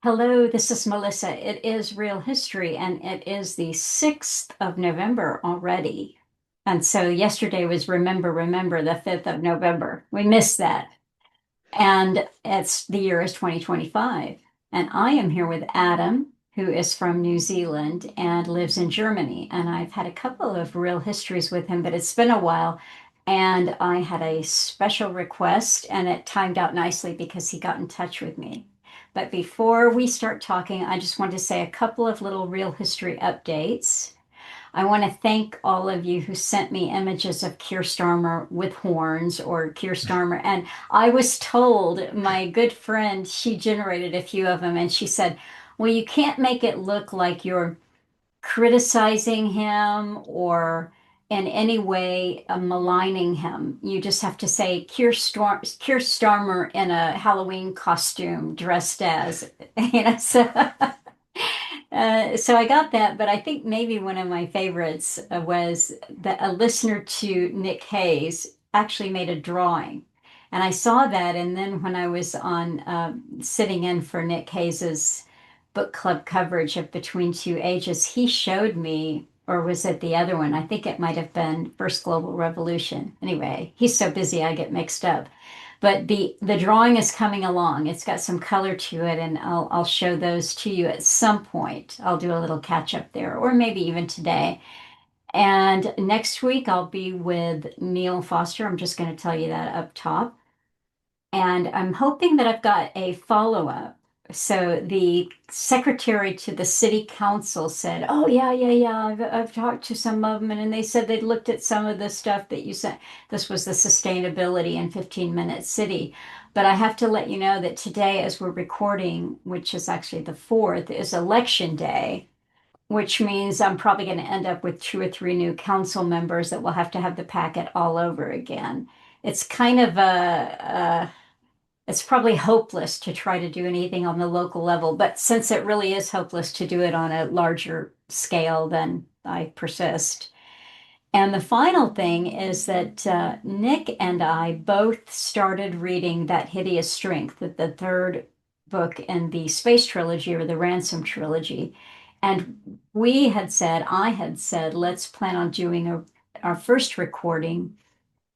Hello, this is Melissa. It is Real History, and it is the 6th of November already. And so yesterday was Remember, the 5th of November. We missed that. And the year is 2025. And I am here with Adam, who is from New Zealand and lives in Germany. And I've had a couple of real histories with him, but it's been a while. And I had a special request, and it timed out nicely because he got in touch with me. But before we start talking, I just want to say a couple of little real history updates. I want to thank all of you who sent me images of Keir Starmer with horns or Keir Starmer. And I was told, my good friend, she generated a few of them, and she said, well, you can't make it look like you're criticizing him or in any way maligning him. You just have to say Keir Starmer in a Halloween costume dressed as, you know, so. So I got that, but I think maybe one of my favorites was that a listener to Nick Hayes actually made a drawing. And I saw that, and then when I was on sitting in for Nick Hayes's book club coverage of Between Two Ages, he showed me, or was it the other one? I think it might have been First Global Revolution. Anyway, he's so busy I get mixed up. But the drawing is coming along. It's got some color to it, and I'll show those to you at some point. I'll do a little catch up there, or maybe even today. And next week I'll be with Neil Foster. I'm just going to tell you that up top. And I'm hoping that I've got a follow-up. So the secretary to the city council said, "Oh yeah. I've talked to some of them, and they said they'd looked at some of the stuff that you sent. This was the sustainability in 15-minute city." But I have to let you know that today, as we're recording, which is actually the 4th, is election day, which means I'm probably going to end up with two or three new council members that will have to have the packet all over again. It's kind of it's probably hopeless to try to do anything on the local level, but since it really is hopeless to do it on a larger scale, then I persist. And the final thing is that Nick and I both started reading That Hideous Strength, the third book in the Space Trilogy or the Ransom Trilogy. And I had said, let's plan on doing our first recording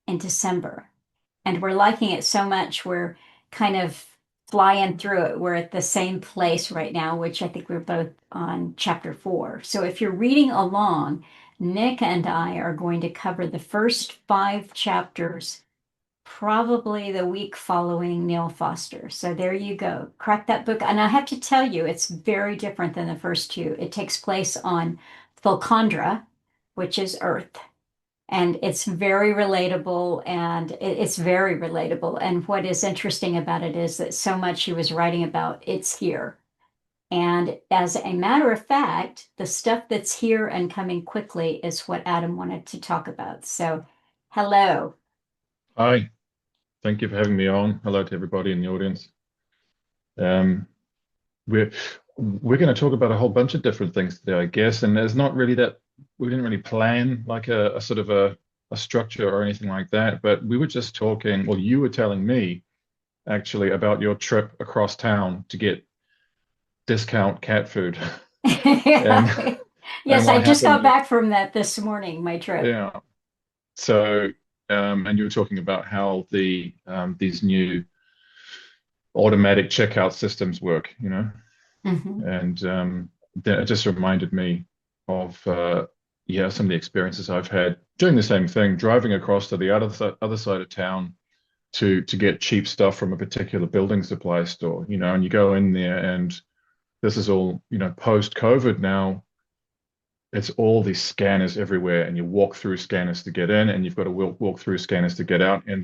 in December. And we're liking it so much, we're kind of flying through it. We're at the same place right now, which I think we're both on chapter 4. So if you're reading along, Nick and I are going to cover the first 5 chapters, probably the week following Neil Foster. So there you go. Crack that book. And I have to tell you, it's very different than the first two. It takes place on Fulcondra, which is Earth, and it's very relatable, and it's very relatable. And what is interesting about it is that so much he was writing about it's here. And as a matter of fact, the stuff that's here and coming quickly is what Adam wanted to talk about. So, hello. Hi, thank you for having me on. Hello to everybody in the audience. Um, we're we're going to talk about a whole bunch of different things today, I guess, and there's not really that we didn't really plan like a sort of a structure or anything like that, but we were just talking, well, you were telling me actually about your trip across town to get discount cat food and and Yes, I what just happened got with back from that this morning, my trip. yeah. So and you were talking about how these new automatic checkout systems work, Mhm. and that it just reminded me of yeah, some of the experiences I've had doing the same thing, driving across to the other side of town to get cheap stuff from a particular building supply store, and you go in there and this is all, post COVID now. It's all these scanners everywhere, and you walk through scanners to get in, and you've got to walk through scanners to get out, and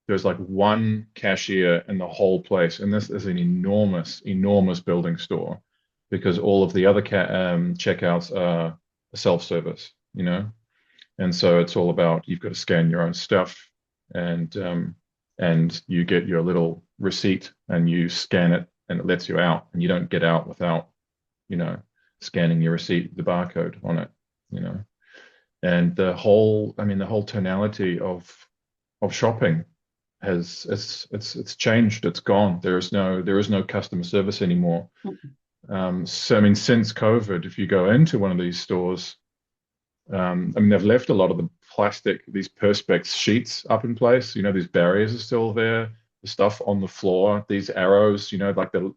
there's like one cashier in the whole place, and this is an enormous, enormous building store because all of the other checkouts are self-service, and so it's all about you've got to scan your own stuff, and you get your little receipt and you scan it, and it lets you out, and you don't get out without, you know, scanning your receipt, the barcode on it, you know, and the whole tonality of shopping it's changed. It's gone. There is no customer service anymore. So I mean, since COVID, if you go into one of these stores, I mean, they've left a lot of the plastic, these perspex sheets up in place. These barriers are still there. The stuff on the floor, these arrows, like the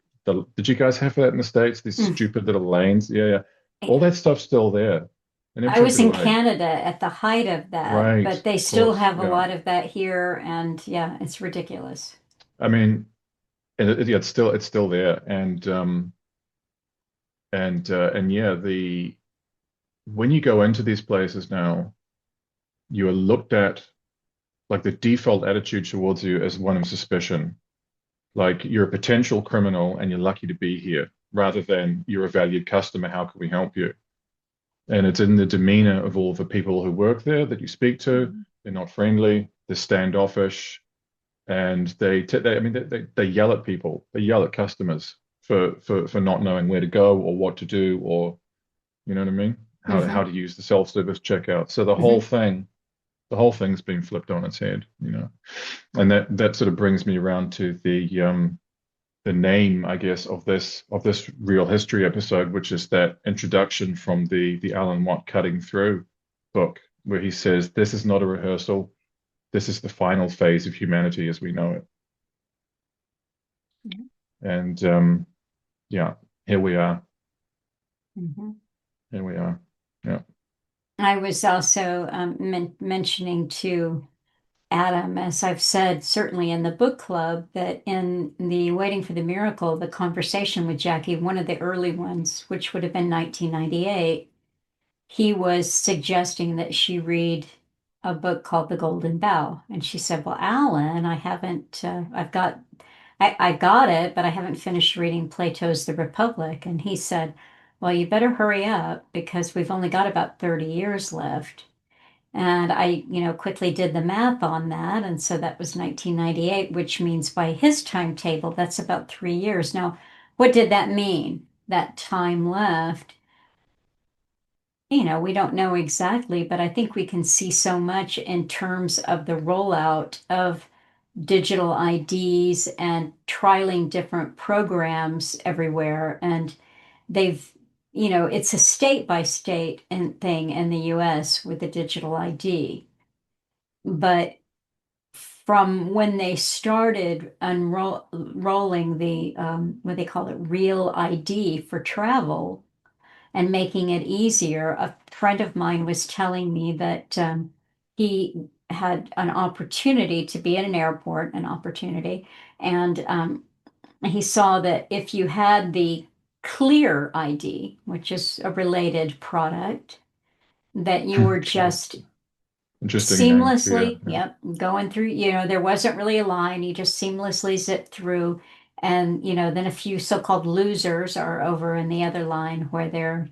did you guys have that in the States? These Mm. stupid little lanes. Yeah, yeah. All that stuff's still there. They never I took was it in away. Canada at the height of that, Right, but they of still course. have a Yeah. lot of that here, and yeah, it's ridiculous. I mean, yeah, it's still there. And yeah, the when you go into these places now, you are looked at like the default attitude towards you as one of suspicion. Like you're a potential criminal and you're lucky to be here, rather than you're a valued customer. How can we help you? And it's in the demeanor of all the people who work there that you speak to. Mhm. They're not friendly, they're standoffish, and I mean, they yell at people, they yell at customers for not knowing where to go or what to do, or you know what I mean? How Hmm. to use the self-service checkout. So Hmm. the whole thing's been flipped on its head. And that sort of brings me around to the name, I guess, of this real history episode, which is that introduction from the Alan Watt Cutting Through book, where he says, "This is not a rehearsal. This is the final phase of humanity as we know it." And yeah, here we are. Hmm. Here we are. Yeah. I was also mentioning to Adam, as I've said, certainly in the book club, that in the Waiting for the Miracle, the conversation with Jackie, one of the early ones, which would have been 1998, he was suggesting that she read a book called The Golden Bough. And she said, well, Alan, I haven't, I got it, but I haven't finished reading Plato's The Republic. And he said, well, you better hurry up because we've only got about 30 years left. And I, quickly did the math on that. And so that was 1998, which means by his timetable, that's about 3 years. Now, what did that mean? That time left? We don't know exactly, but I think we can see so much in terms of the rollout of digital IDs and trialing different programs everywhere. And they've, it's a state by state and thing in the US with the digital ID. But from when they started unrolling the what they call it, real ID for travel and making it easier, a friend of mine was telling me that he had an opportunity to be at an airport, and he saw that if you had the Clear ID, which is a related product, that you were Clear. just Interesting name, clear. seamlessly, Yeah. yep, going through, there wasn't really a line. You just seamlessly zipped through. And, then a few so-called losers are over in the other line where they're,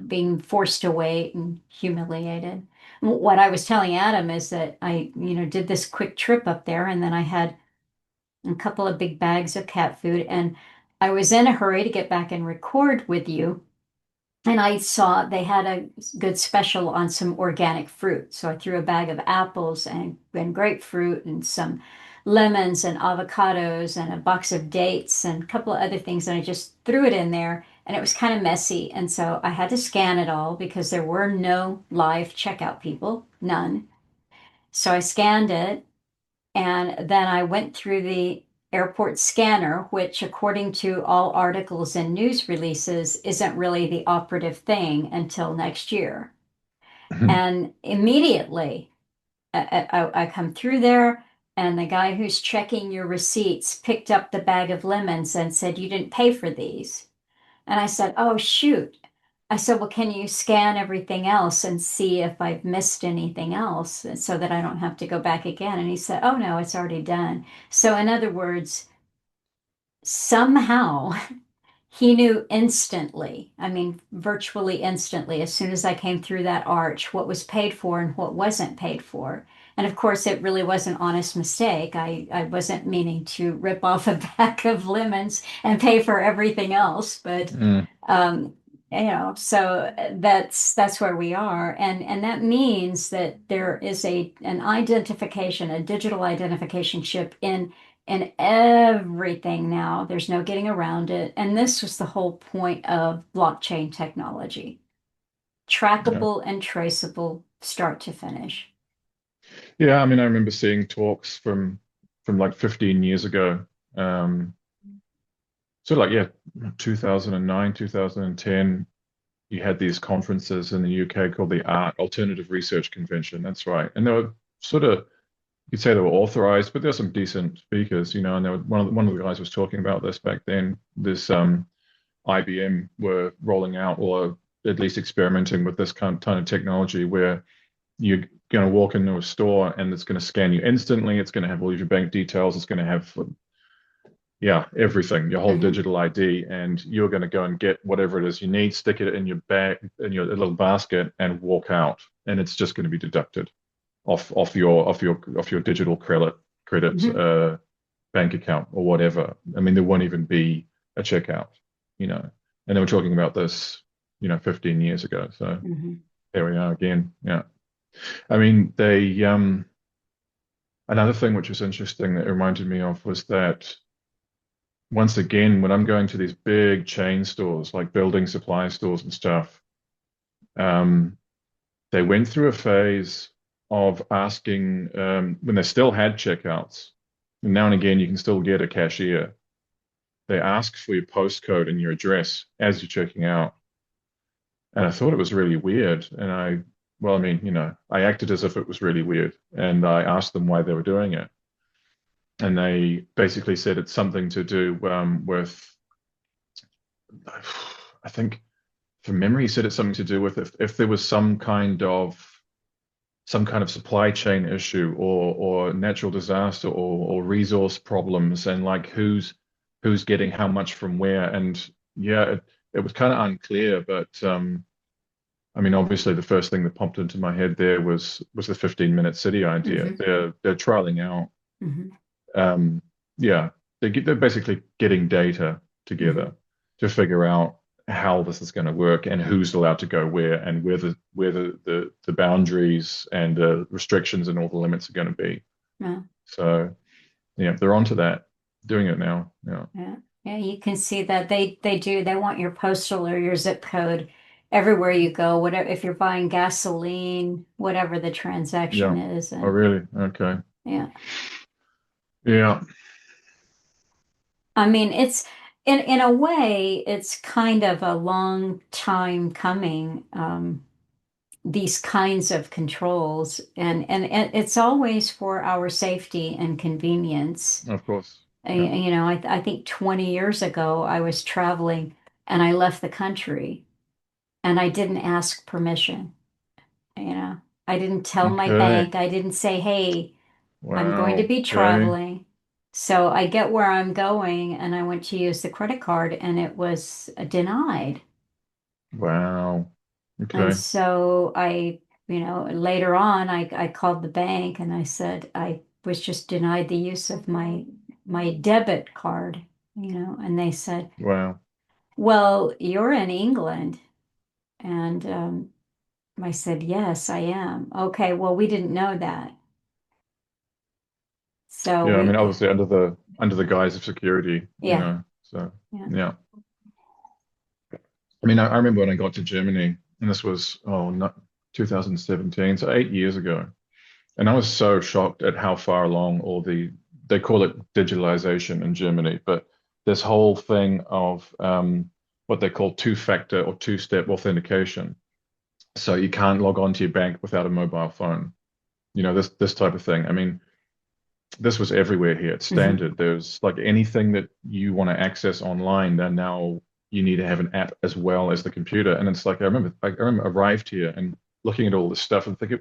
being forced to wait and humiliated. What I was telling Adam is that I, did this quick trip up there and then I had a couple of big bags of cat food and I was in a hurry to get back and record with you. And I saw they had a good special on some organic fruit. So I threw a bag of apples and grapefruit and some lemons and avocados and a box of dates and a couple of other things. And I just threw it in there and it was kind of messy. And so I had to scan it all because there were no live checkout people, none. So I scanned it and then I went through the airport scanner, which, according to all articles and news releases, isn't really the operative thing until next year. And immediately I come through there, and the guy who's checking your receipts picked up the bag of lemons and said, you didn't pay for these. And I said, oh, shoot. I said, well, can you scan everything else and see if I've missed anything else so that I don't have to go back again? And he said, oh, no, it's already done. So, in other words, somehow he knew instantly, I mean, virtually instantly, as soon as I came through that arch, what was paid for and what wasn't paid for. And of course, it really was an honest mistake. I wasn't meaning to rip off a bag of lemons and pay for everything else, but Mm. um, So that's where we are, and that means that there is an identification, a digital identification chip in everything now. There's no getting around it, and this was the whole point of blockchain technology: Yeah. trackable and traceable, start to finish. Yeah, I mean, I remember seeing talks from like 15 years ago. Um, so like yeah, 2009, 2010, you had these conferences in the UK called the ART, Alternative Research Convention. That's right. And they were sort of, you'd say they were authorized, but there's some decent speakers, and there were, one of the guys was talking about this back then. This IBM were rolling out or at least experimenting with this kind of technology where you're going to walk into a store and it's going to scan you instantly. It's going to have all of your bank details. It's going to have, yeah, everything, your whole Hmm. digital ID, and you're going to go and get whatever it is you need, stick it in your bag, in your little basket, and walk out, and it's just going to be deducted off your digital credit Hmm. bank account or whatever. I mean, there won't even be a checkout, you know. And they were talking about this, 15 years ago. So Hmm. here we are again. Yeah. I mean, another thing which was interesting that it reminded me of was that once again, when I'm going to these big chain stores, like building supply stores and stuff, um, they went through a phase of asking, when they still had checkouts, and now and again you can still get a cashier. They ask for your postcode and your address as you're checking out. And I thought it was really weird. Well, I mean, I acted as if it was really weird. And I asked them why they were doing it. And they basically said it's something to do with, I think from memory, he said it's something to do with if there was some kind of supply chain issue or natural disaster or resource problems and like who's getting how much from where. And yeah, it was kind of unclear, but I mean, obviously the first thing that popped into my head there was the 15-minute city idea. Hmm. They're trialing out, Hmm. um yeah, they're basically getting data together Hmm. to figure out how this is going to work and who's allowed to go where and where the boundaries and the restrictions and all the limits are going to be. Yeah. So yeah, they're onto that, doing it now. Yeah. Yeah, yeah, you can see that they do. They want your postal or your zip code everywhere you go, whatever, if you're buying gasoline, whatever the transaction Yeah. is. Oh, And really? Okay. yeah, Yeah. I mean, it's in a way, it's kind of a long time coming, these kinds of controls, and it's always for our safety and convenience. Of course. Yeah. I think 20 years ago, I was traveling and I left the country and I didn't ask permission. You know, I didn't tell my Okay. bank, I didn't say, hey, I'm going to Wow. be Okay. traveling. So I get where I'm going and I went to use the credit card and it was denied. Wow. And Okay. so later on, I called the bank and I said I was just denied the use of my debit card, and they said, Wow. well, you're in England. And I said, yes, I am. Okay, well, we didn't know that. So Yeah, I mean, we, obviously under the guise of security, yeah, So yeah. yeah. I mean, I remember when I got to Germany, and this was not 2017, so 8 years ago, and I was so shocked at how far along they call it digitalization in Germany, but this whole thing of what they call two-factor or two-step authentication. So you can't log on to your bank without a mobile phone. This type of thing. I mean, this was everywhere here. It's Hmm. standard. There's like anything that you want to access online, then now you need to have an app as well as the computer. And it's like I remember arrived here and looking at all this stuff and thinking,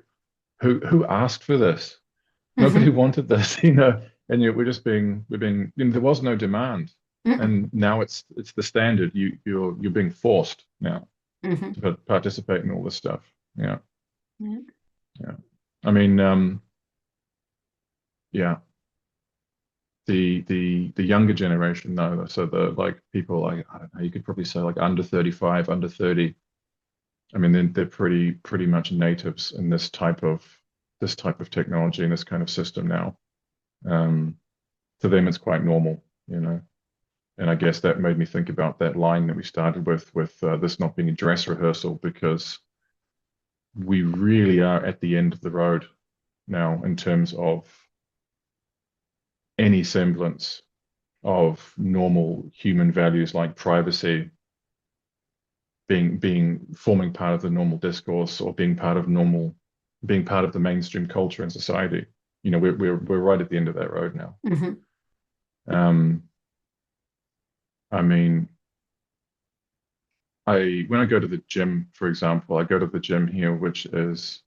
who asked for this? Nobody Hmm. wanted this, and yet we're being, there was no demand. Hmm. And now it's the standard. You're being forced now Hmm. to participate in all this stuff. Yeah. Yeah. Yeah. I mean, yeah. the younger generation, though, so the like people like I don't know, you could probably say like under 35, under 30. I mean, they're pretty much natives in this type of technology and this kind of system now. Um, to them, it's quite normal, you know. And I guess that made me think about that line that we started with this not being a dress rehearsal, because we really are at the end of the road now in terms of any semblance of normal human values like privacy being forming part of the normal discourse or being part of the mainstream culture and society. You know, we're right at the end of that road now. Hmm. Um, I mean, I when I go to the gym, for example, I go to the gym here, which is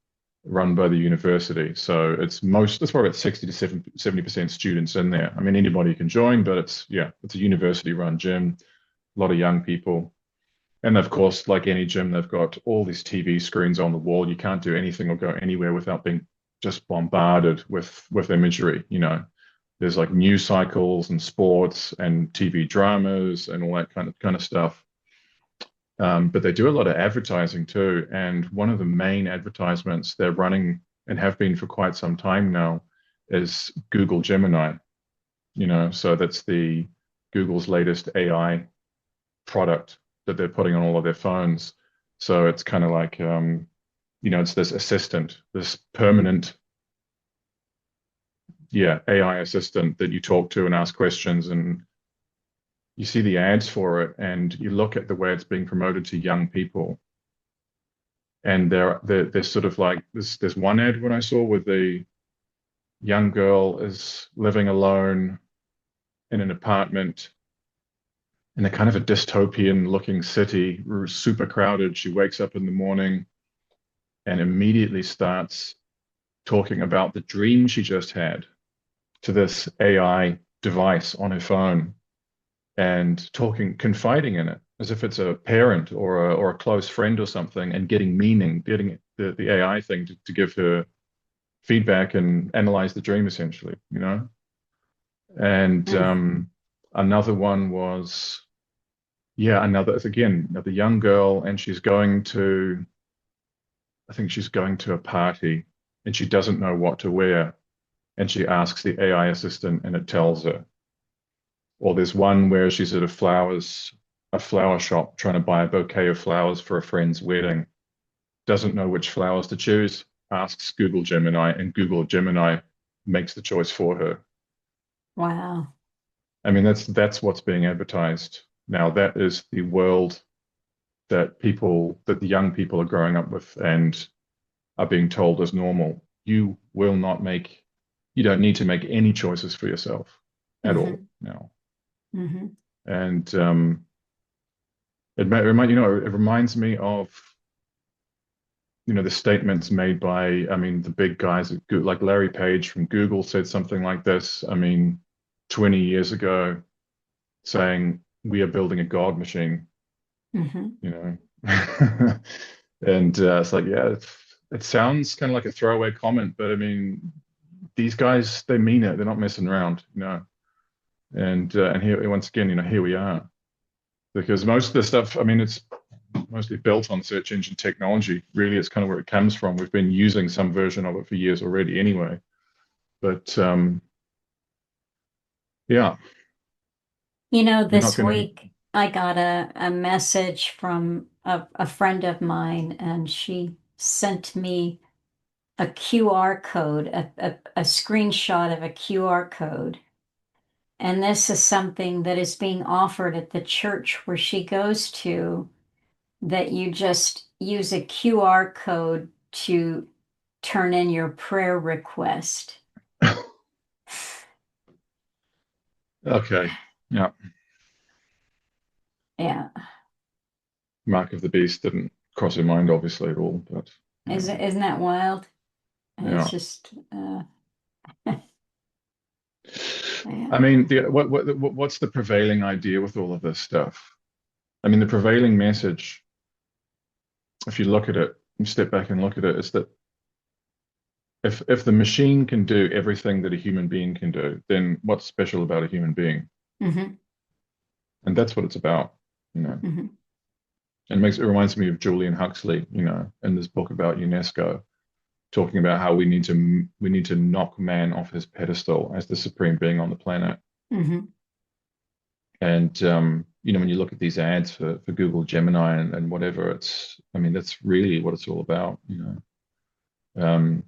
run by the university. So it's probably about 60 to 70% students in there. I mean, anybody can join, but it's a university run gym, a lot of young people. And of course, like any gym, they've got all these TV screens on the wall. You can't do anything or go anywhere without being just bombarded with imagery. You know, there's like news cycles and sports and TV dramas and all that kind of stuff. But they do a lot of advertising too. And one of the main advertisements they're running and have been for quite some time now is Google Gemini. You know, so that's the Google's latest AI product that they're putting on all of their phones. So it's kind of like, it's this assistant, this permanent, yeah, AI assistant that you talk to and ask questions, and you see the ads for it, and you look at the way it's being promoted to young people, and they're sort of like there's one ad when I saw where the young girl is living alone in an apartment in a kind of a dystopian looking city, super crowded. She wakes up in the morning and immediately starts talking about the dream she just had to this AI device on her phone and confiding in it as if it's a parent or a close friend or something, and getting the AI thing to give her feedback and analyze the dream essentially, you know? And another one was, yeah, another young girl, and I think she's going to a party and she doesn't know what to wear. And she asks the AI assistant and it tells her. Or there's one where she's at a flower shop trying to buy a bouquet of flowers for a friend's wedding, doesn't know which flowers to choose, asks Google Gemini, and Google Gemini makes the choice for her. Wow. I mean, that's what's being advertised now. That is the world that the young people are growing up with and are being told is normal. You don't need to make any choices for yourself at all Hmm. now. Hmm. And it reminds me of, the statements made by, I mean, the big guys at Google, like Larry Page from Google said something like this, I mean, 20 years ago, saying, we are building a God machine, Hmm. you know. And it's like, yeah, it sounds kind of like a throwaway comment, but I mean, these guys, they mean it. They're not messing around, you know. And here, once again, here we are. Because most of the stuff, I mean, it's mostly built on search engine technology. Really, it's kind of where it comes from. We've been using some version of it for years already anyway. But yeah, we're not This going to. week I got a message from a friend of mine, and she sent me a QR code, a screenshot of a QR code. And this is something that is being offered at the church where she goes to, that you just use a QR code to turn in your prayer request. Okay. Yeah. Yeah. Mark of the Beast didn't cross your mind, obviously, at all. But yeah. Isn't that wild? It's Yeah. just, I yeah. mean, what's the prevailing idea with all of this stuff? I mean, the prevailing message, if you look at it, you step back and look at it, is that if the machine can do everything that a human being can do, then what's special about a human being? Hmm. And that's what it's about, you know. Hmm. And it reminds me of Julian Huxley, in this book about UNESCO, talking about how we need to knock man off his pedestal as the supreme being on the planet. Hmm. And when you look at these ads for Google Gemini and whatever, I mean, that's really what it's all about. Um,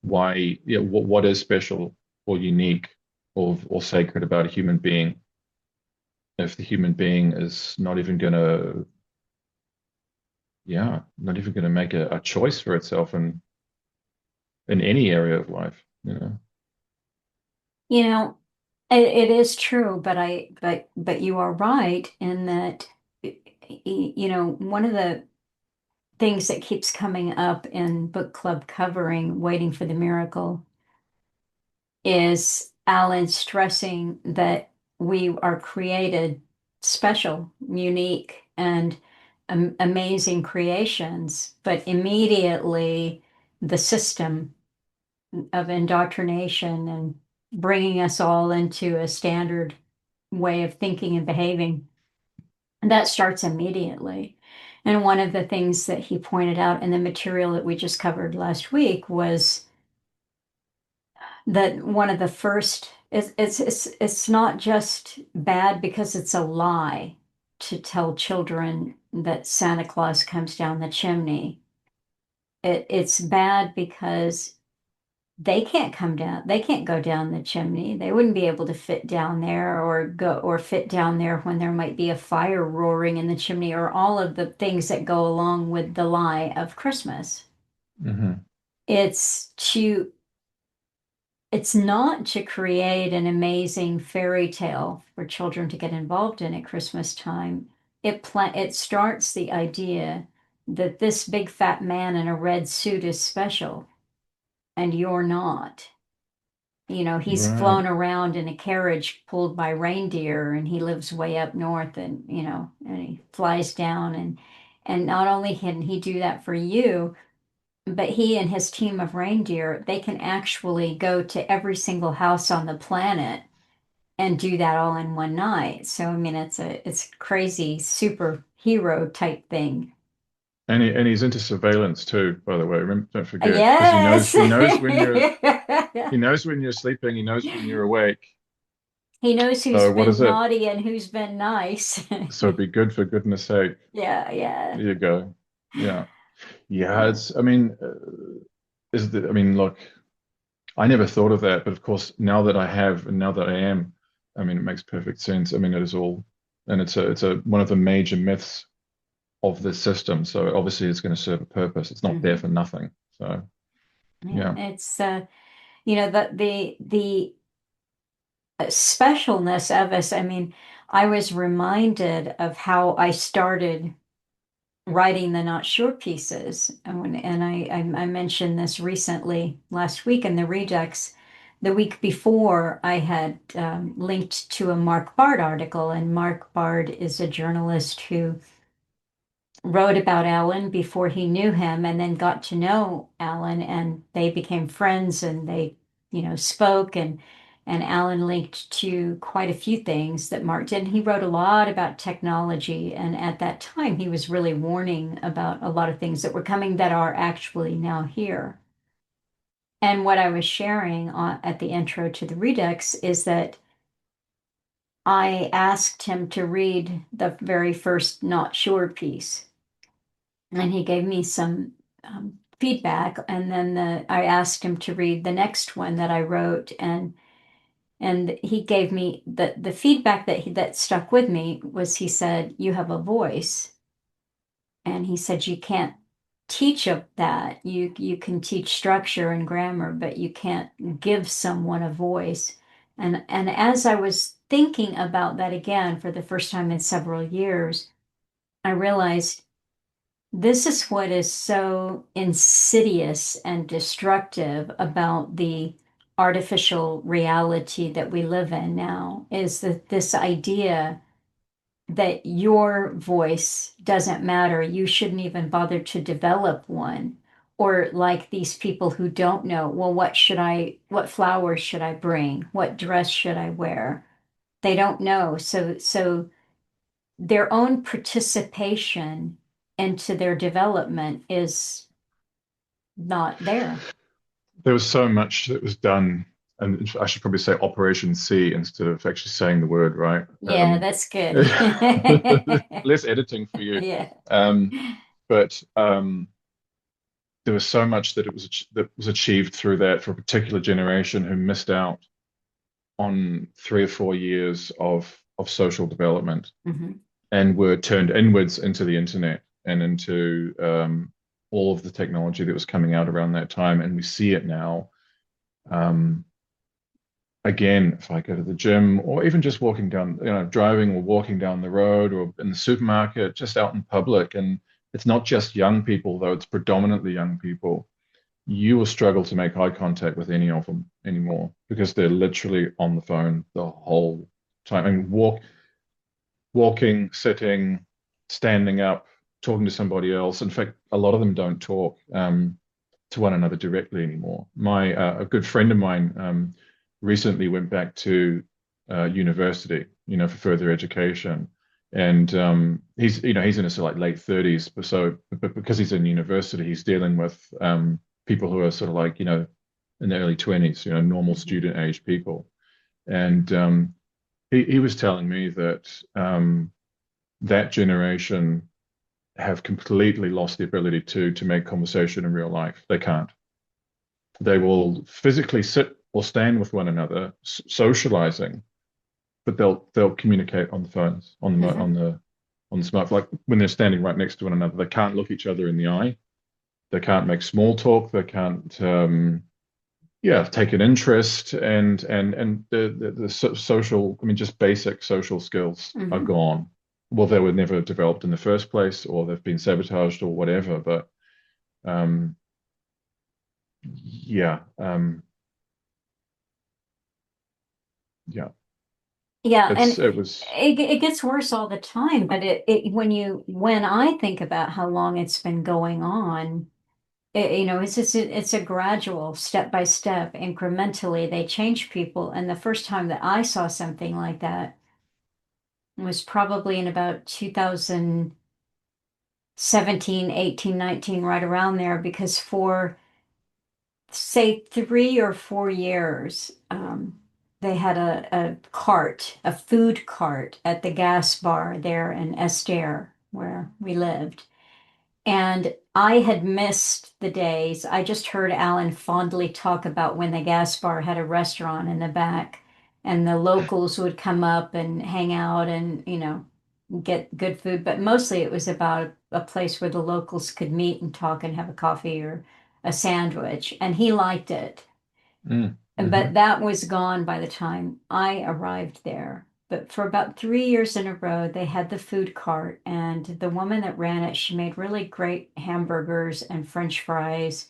why, yeah, what is special or unique or sacred about a human being if the human being is not even gonna make a choice for itself in any area of life. You know, it is true, but you are right in that, one of the things that keeps coming up in book club covering Waiting for the Miracle is Alan stressing that we are created special, unique, and amazing creations, but immediately the system of indoctrination and bringing us all into a standard way of thinking and behaving, that starts immediately. And one of the things that he pointed out in the material that we just covered last week was that one of the first it's not just bad because it's a lie to tell children that Santa Claus comes down the chimney. It's bad because they can't go down the chimney. They wouldn't be able to fit down there or fit down there when there might be a fire roaring in the chimney or all of the things that go along with the lie of Christmas. Hmm. It's to it's not to create an amazing fairy tale for children to get involved in at Christmas time. It starts the idea that this big fat man in a red suit is special and you're not. He's Right. flown around in a carriage pulled by reindeer and he lives way up north and and he flies down and not only can he do that for you, but he and his team of reindeer, they can actually go to every single house on the planet and do that all in one night. So I mean it's a crazy superhero type thing. And he's into surveillance too, by the way. Remember, don't forget, because he knows Yes. he knows when you're sleeping, he knows when you're awake. He knows who's So what is been it? naughty and who's been nice. So be good for goodness sake. Yeah, yeah. There you go. Yeah. Yeah, Yeah. it's, I mean, I mean, look, I never thought of that, but of course, now that I have and now that I am, I mean, it makes perfect sense. I mean, it is all, and it's a one of the major myths of this system. So obviously, it's going to serve a purpose. It's not there Hmm. for nothing. So Yeah, yeah. it's the specialness of us. I mean, I was reminded of how I started writing the Not Sure pieces. And I mentioned this recently last week in the Redux. The week before, I had linked to a Mark Bard article, and Mark Bard is a journalist who wrote about Alan before he knew him and then got to know Alan and they became friends and they, spoke and Alan linked to quite a few things that Mark did. And he wrote a lot about technology. And at that time, he was really warning about a lot of things that were coming that are actually now here. And what I was sharing at the intro to the Redux is that I asked him to read the very first Not Sure piece and he gave me some feedback. And then I asked him to read the next one that I wrote, and he gave me the feedback that stuck with me was he said, "You have a voice," and he said, "You can't teach that. You can teach structure and grammar, but you can't give someone a voice." And as I was thinking about that again for the first time in several years, I realized this is what is so insidious and destructive about the artificial reality that we live in now is that this idea that your voice doesn't matter, you shouldn't even bother to develop one, Or like these people who don't know, well, what flowers should I bring? What dress should I wear? They don't know. So their own participation into their development is not there. There was so much that was done, and I should probably say Operation C instead of actually saying the word, right? Yeah, that's good. Less editing for you. Yeah. Um, but there was so much that was achieved through that for a particular generation who missed out on 3 or 4 years of social development Mhm. and were turned inwards into the internet and into all of the technology that was coming out around that time. And we see it now. Um, Again, if I go to the gym or even just walking down, driving or walking down the road or in the supermarket, just out in public, and it's not just young people, though, it's predominantly young people. You will struggle to make eye contact with any of them anymore because they're literally on the phone the whole time. I mean, walking, sitting, standing up, talking to somebody else. In fact, a lot of them don't talk to one another directly anymore. A good friend of mine recently went back to university, for further education, and he's in his like late 30s, but because he's in university, he's dealing with people who are sort of like in the early 20s, normal Mhm. student age people, and he was telling me that that generation have completely lost the ability to make conversation in real life. They can't. They will physically sit or stand with one another, socializing, but they'll communicate on the phones, Mhm. on the smart. Like when they're standing right next to one another, they can't look each other in the eye. They can't make small talk. They can't yeah, take an interest, and the social, I mean, just basic social skills are Mhm. gone. Well, they were never developed in the first place, or they've been sabotaged, or whatever. But um, yeah, yeah, Yeah, and it was. it gets worse all the time, but when I think about how long it's been going on, it's a gradual, step by step, incrementally, they change people. And the first time that I saw something like that was probably in about 2017, 18, 19, right around there, because for say 3 or 4 years, they had a food cart at the gas bar there in Esther, where we lived. And I had missed the days. I just heard Alan fondly talk about when the gas bar had a restaurant in the back, and the locals would come up and hang out and, get good food. But mostly it was about a place where the locals could meet and talk and have a coffee or a sandwich. And he liked it. But Hmm. that was gone by the time I arrived there. But for about 3 years in a row, they had the food cart, and the woman that ran it, she made really great hamburgers and French fries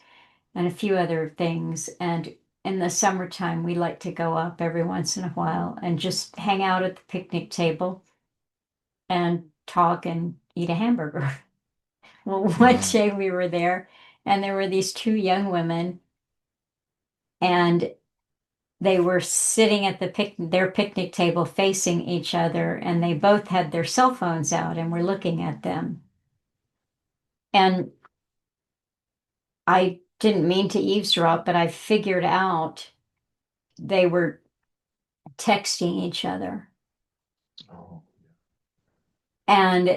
and a few other things. And in the summertime, we like to go up every once in a while and just hang out at the picnic table and talk and eat a hamburger. Well, one Wow. day we were there, and there were these two young women, and they were sitting at their picnic table facing each other, and they both had their cell phones out and were looking at them. And I didn't mean to eavesdrop, but I figured out they were texting each other. Oh. And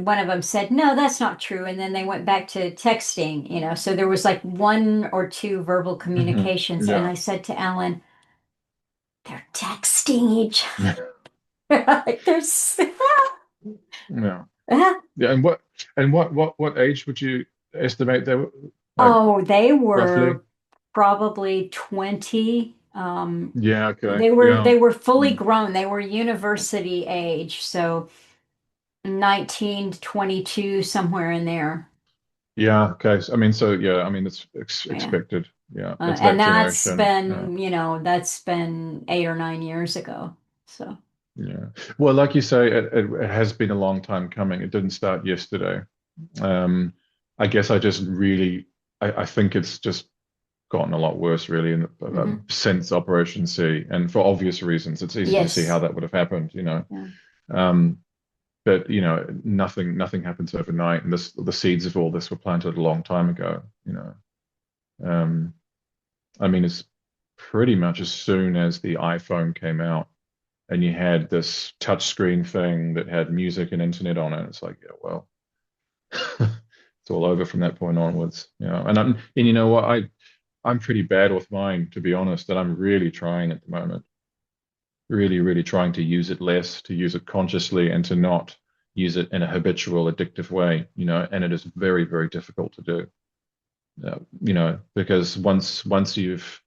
one of them said, "No, that's not true." And then they went back to texting, so there was like one or two verbal Hmm. communications. And Yeah. I said to Alan, they're texting each other. Like there's Yeah. Yeah. And what age would you estimate they were, like, Oh, they roughly? were probably 20. Yeah. Okay. They were Yeah. they were fully Mm. grown. They were university age, so 19 to 22, somewhere in there. Yeah. Okay. I mean, so yeah. I mean, it's Yeah. expected. Yeah. It's And that generation. Yeah. that's been 8 or 9 years ago. So, Yeah. Well, like you say, it has been a long time coming. It didn't start yesterday. Um, I guess I just really, I think it's just gotten a lot worse, really, Hmm. since Operation C, and for obvious reasons. It's easy to see how Yes. that would have happened, you know. Yeah. Um, but nothing happens overnight, and the seeds of all this were planted a long time ago, you know. Um, I mean, it's pretty much as soon as the iPhone came out, and you had this touchscreen thing that had music and internet on it. It's like, yeah, well, it's all over from that point onwards, you know. And you know what, I'm pretty bad with mine, to be honest, and I'm really trying at the moment, really trying to use it less, to use it consciously, and to not use it in a habitual, addictive way, you know. And it is very difficult to do, you know, because once you've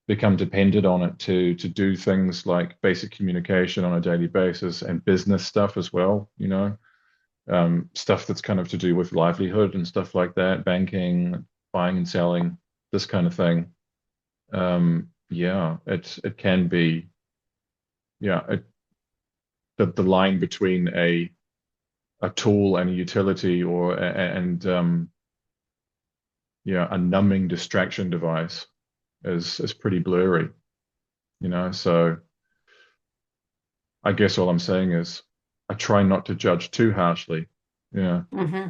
become dependent on it to do things like basic communication on a daily basis and business stuff as well, you know, stuff that's kind of to do with livelihood and stuff like that, banking, buying and selling, this kind of thing. Yeah, it can be, yeah, the line between a tool and a utility, or and yeah, a numbing distraction device is pretty blurry, you know. So I guess all I'm saying is I try not to judge too harshly, yeah, Hmm.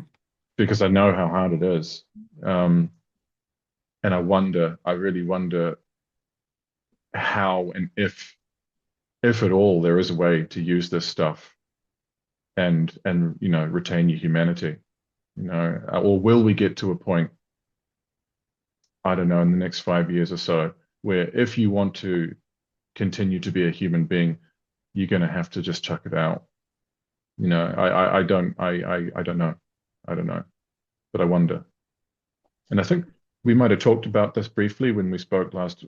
because I know how hard it is. Um, and I really wonder how and if at all there is a way to use this stuff and you know, retain your humanity, you know, or will we get to a point, I don't know, in the next 5 years or so, where if you want to continue to be a human being, you're going to have to just chuck it out. You know, I don't know. I don't know, but I wonder. And I think we might have talked about this briefly when we spoke last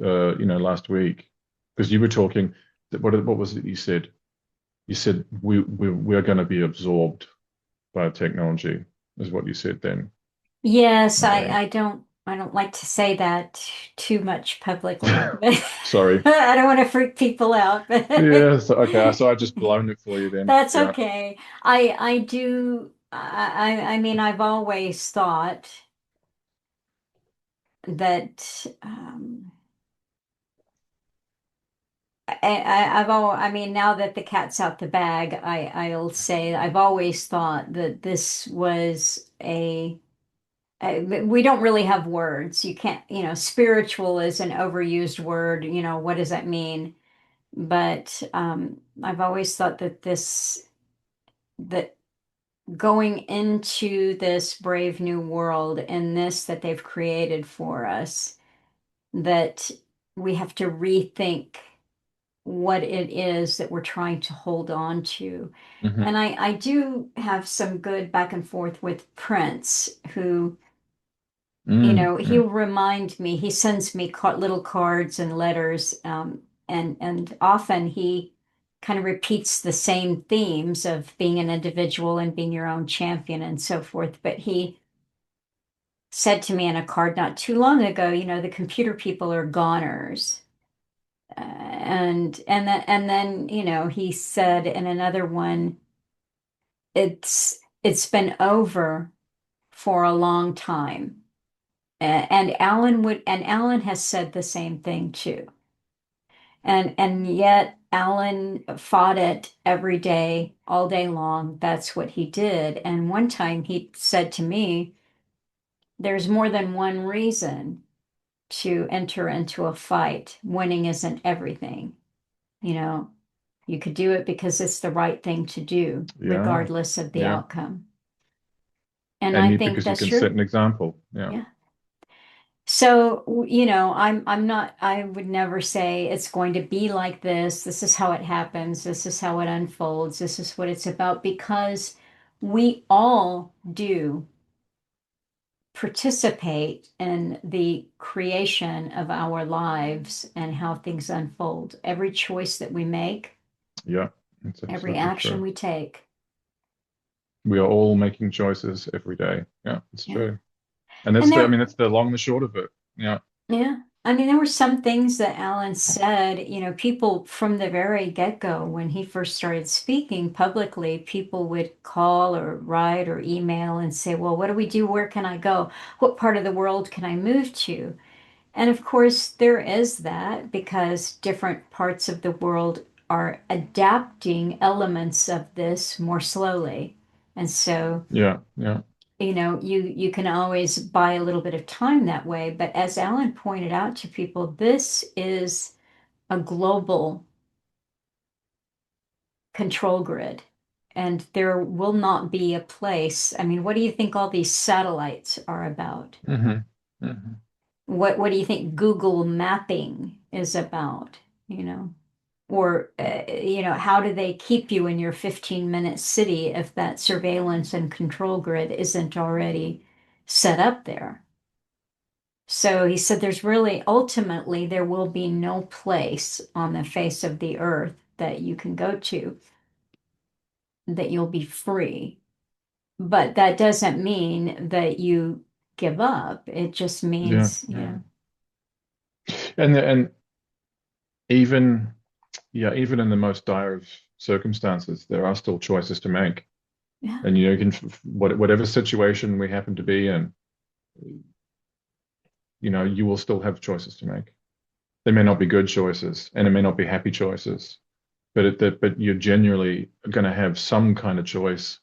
week, because you were talking, what was it you said? You said we're going to be absorbed by technology, is what you said then. Yes, Uh, I don't like to say that too much publicly, but sorry. I don't want to freak people out, but Yeah, so, okay, so I just blown it for you then. that's Yeah. okay. I do I mean I've always thought that I mean now that the cat's out the bag, I'll say I've always thought that this was a we don't really have words. You can't, spiritual is an overused word. What does that mean? But I've always thought that going into this brave new world and this that they've created for us, that we have to rethink what it is that we're trying to hold on to. Hmm. And I do have some good back and forth with Prince, who, Mm. he'll remind me, he sends me little cards and letters, and often he kind of repeats the same themes of being an individual and being your own champion and so forth. But he said to me in a card not too long ago, the computer people are goners. And then he said in another one, it's been over for a long time. And Alan has said the same thing too. And yet Alan fought it every day, all day long. That's what he did. And one time he said to me, there's more than one reason to enter into a fight. Winning isn't everything. You know, you could do it because it's the right thing to do, Yeah. regardless of the Yeah. outcome. And And I you, think because you that's can set true. an example. Yeah. Yeah. So, I'm not, I would never say it's going to be like this. This is how it happens. This is how it unfolds. This is what it's about, because we all do participate in the creation of our lives and how things unfold. Every choice that we make, Yeah. It's every absolutely action true. we take. We are all making choices every day. Yeah, it's Yeah. true. And And I there, mean, that's the long and the short of it. Yeah. yeah. I mean, there were some things that Alan said, people from the very get-go, when he first started speaking publicly, people would call or write or email and say, well, what do we do? Where can I go? What part of the world can I move to? And of course, there is that because different parts of the world are adapting elements of this more slowly. And so, Yeah, yeah. you can always buy a little bit of time that way. But as Alan pointed out to people, this is a global control grid. And there will not be a place. I mean, what do you think all these satellites are about? Hmm. Hmm. What do you think Google mapping is about? You know, or how do they keep you in your 15-minute city if that surveillance and control grid isn't already set up there? So he said there's really ultimately there will be no place on the face of the earth that you can go to that you'll be free. But that doesn't mean that you give up. It just Yeah, means, yeah. And even yeah, even in the most dire of circumstances, there are still choices to make. yeah. And you can whatever situation we happen to be in, you will still have choices to make. They may not be good choices, and it may not be happy choices, but you're genuinely going to have some kind of choice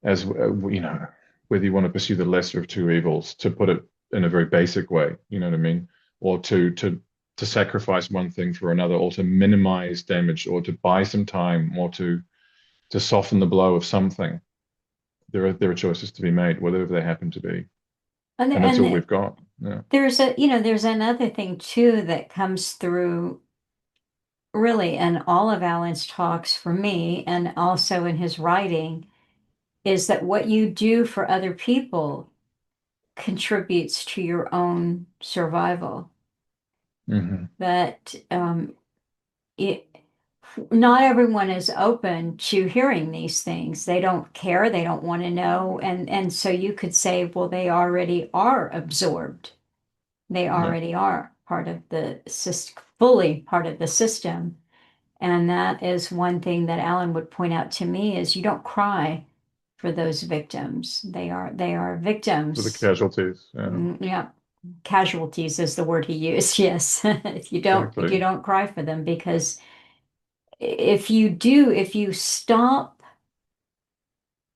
as whether you want to pursue the lesser of two evils, to put it in a very basic way, you know what I mean, or to sacrifice one thing for another, or to minimize damage, or to buy some time, or to soften the blow of something. There are choices to be made, whatever they happen to be, And there, and that's all and we've got. Yeah. there's another thing too that comes through really in all of Alan's talks for me and also in his writing is that what you do for other people contributes to your own survival. Hmm. That it not everyone is open to hearing these things. They don't care, they don't want to know. And so you could say, well, they already are absorbed. They Yeah. already are part of the system, fully part of the system. And that is one thing that Alan would point out to me is you don't cry for those victims. They are For the victims. casualties. Yeah. Yeah. Casualties is the word he used. Yes. You Exactly. don't cry for them because if you do, if you stop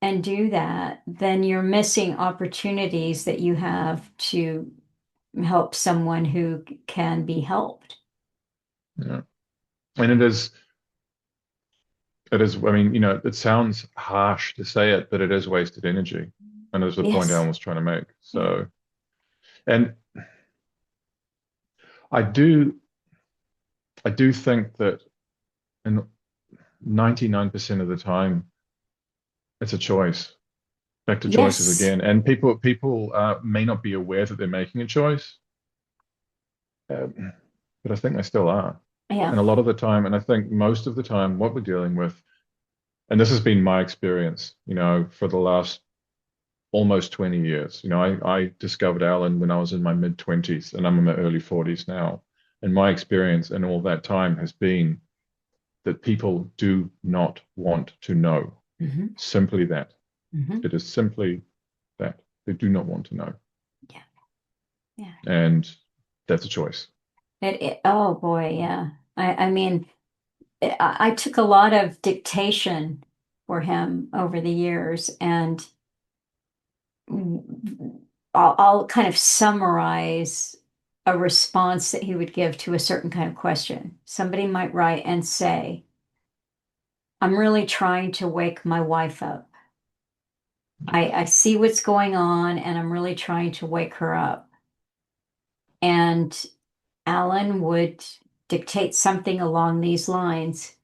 and do that, then you're missing opportunities that you have to help someone who can be helped. Yeah. And it is, I mean, it sounds harsh to say it, but it is wasted energy. And that's the point Alan Yes. was trying to make. Yeah. So, and I do, I do think that in 99% of the time, it's a choice. Back to choices Yes. again. And people may not be aware that they're making a choice, but I think they still are. Yeah. And a lot of the time, and I think most of the time, what we're dealing with, and this has been my experience, for the last almost 20 years. I discovered Alan when I was in my mid 20s, and I'm in my early 40s now. And my experience in all that time has been that people do not want to know. Hmm. Simply that. Hmm. It is simply that. They do not want to know. Yeah. Yeah. And that's a choice. Oh boy, yeah. I mean, I took a lot of dictation for him over the years, and I'll kind of summarize a response that he would give to a certain kind of question. Somebody might write and say, I'm really trying to wake my wife up. I see what's going on, and I'm really trying to wake her up. And Alan would dictate something along these lines.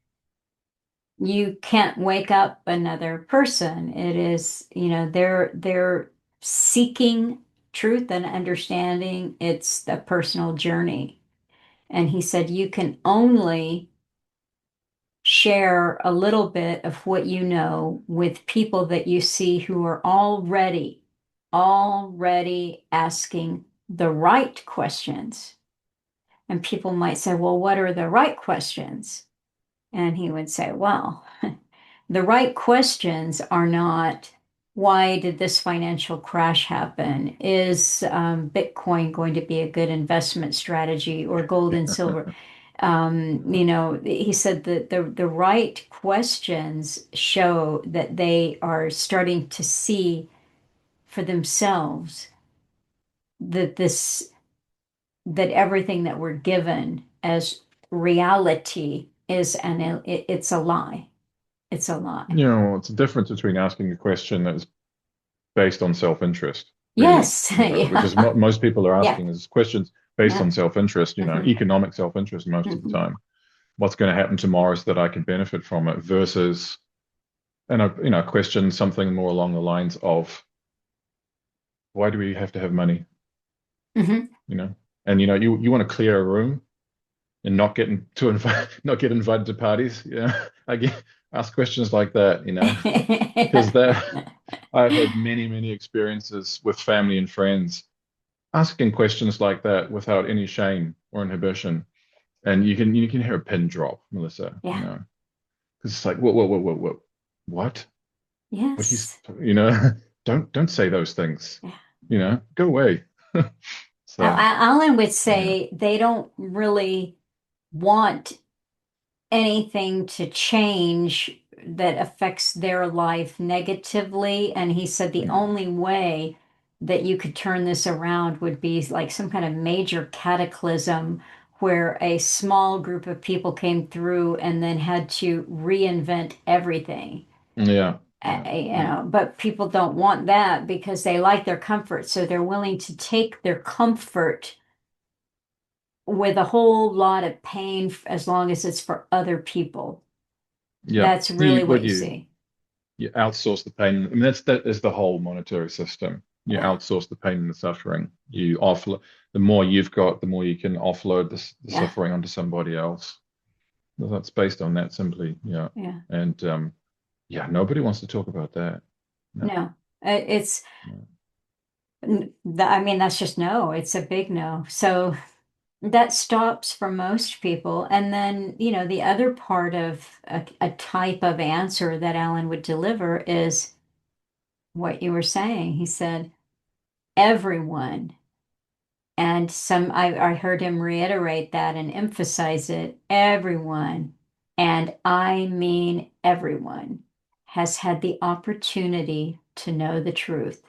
You can't wake up another person. It is, they're seeking truth and understanding. It's the personal journey. And he said you can only share a little bit of what you know with people that you see who are already asking the right questions. And people might say, well, what are the right questions? And he would say, well, the right questions are not, why did this financial crash happen? Is Bitcoin going to be a good investment strategy, or gold and silver? He said that the right questions show that they are starting to see for themselves that that everything that we're given as reality is it's a lie. It's a lie. It's a difference between asking a question that's based on self-interest, really, Yes. which is what Yeah. most people are Yeah. asking is questions based Yeah. on self-interest, Hmm. economic self-interest most of the Hmm. time. What's going to happen tomorrow so that I can benefit from it versus, and question something more along the lines of, why do we have to have money? Hmm. You know, and you want to clear a room and not not get invited to parties. I get ask questions like that, because that I've had many experiences with family and friends asking questions like that without any shame or inhibition. And you can hear a pin drop, Melissa, Yeah. because it's like, whoa, what? What do Yes. don't say those things, Yeah. go away. So Alan would yeah, say they don't really want anything to change that affects their life negatively. And he said the yeah, only way that you could turn this around would be like some kind of major cataclysm where a small group of people came through and then had to reinvent everything. yeah, yeah, yeah, But people don't want that because they like their comfort. So they're willing to take their comfort with a whole lot of pain as long as it's for other people. yeah. That's You really what what you you see. you outsource the pain. I mean, that is the whole monetary system. You Yeah, outsource the pain and the suffering. You offload. The more you've got, the more you can offload the yeah, suffering onto somebody else. Well, that's based on that simply. Yeah, yeah. and yeah, nobody wants to talk about that. No, No, it's, no. I mean, that's just no. It's a big no. So that stops for most people. And then, the other part of a type of answer that Alan would deliver is what you were saying. He said, everyone. And I heard him reiterate that and emphasize it. Everyone, and I mean everyone, has had the opportunity to know the truth.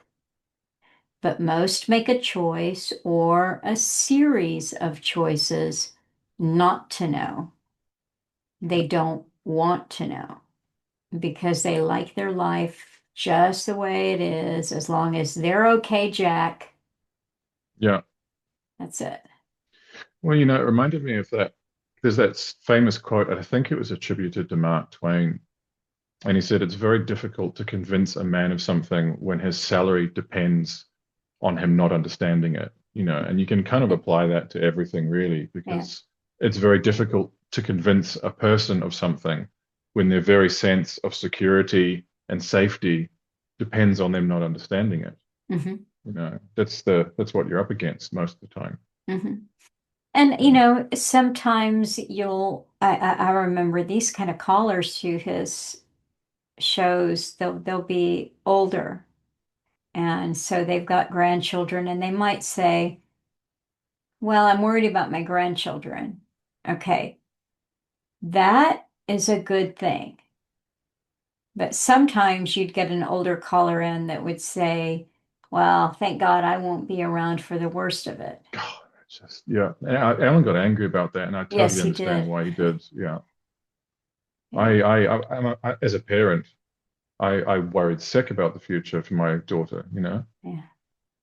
But most make a choice or a series of choices not to know. They don't want to know because they like their life just the way it is. As long as they're okay, Jack, Yeah. that's it. Well, it reminded me of that. There's that famous quote. I think it was attributed to Mark Twain, and he said it's very difficult to convince a man of something when his salary depends on him not understanding it, and you can kind of apply that to everything really, Yeah. because it's very difficult to convince a person of something when their very sense of security and safety depends on them not understanding it. Hmm. That's what you're up against most of the time. Hmm. And Yeah. sometimes I remember these kind of callers to his shows, they'll be older. And so they've got grandchildren and they might say, well, I'm worried about my grandchildren. Okay, that is a good thing. But sometimes you'd get an older caller in that would say, well, thank God I won't be around for the worst of it. God, it's just yeah. Alan got angry about that, and I Yes, totally he understand did. why he did. Yeah, Yeah, as a parent, I worried sick about the future for my daughter, yeah,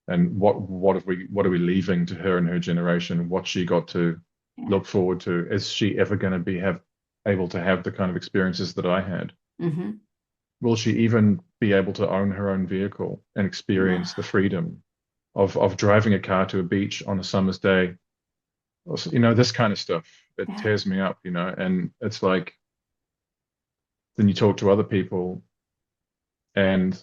and what are we leaving to her and her generation? What she got to yeah. look forward to? Is she ever going to be have able to have the kind of experiences that I had? Hmm. Will she even be able to own her own vehicle and No, experience the freedom of driving a car to a beach on a summer's day? Also, this kind of stuff. It yeah, tears me up, and it's like then you talk to other people and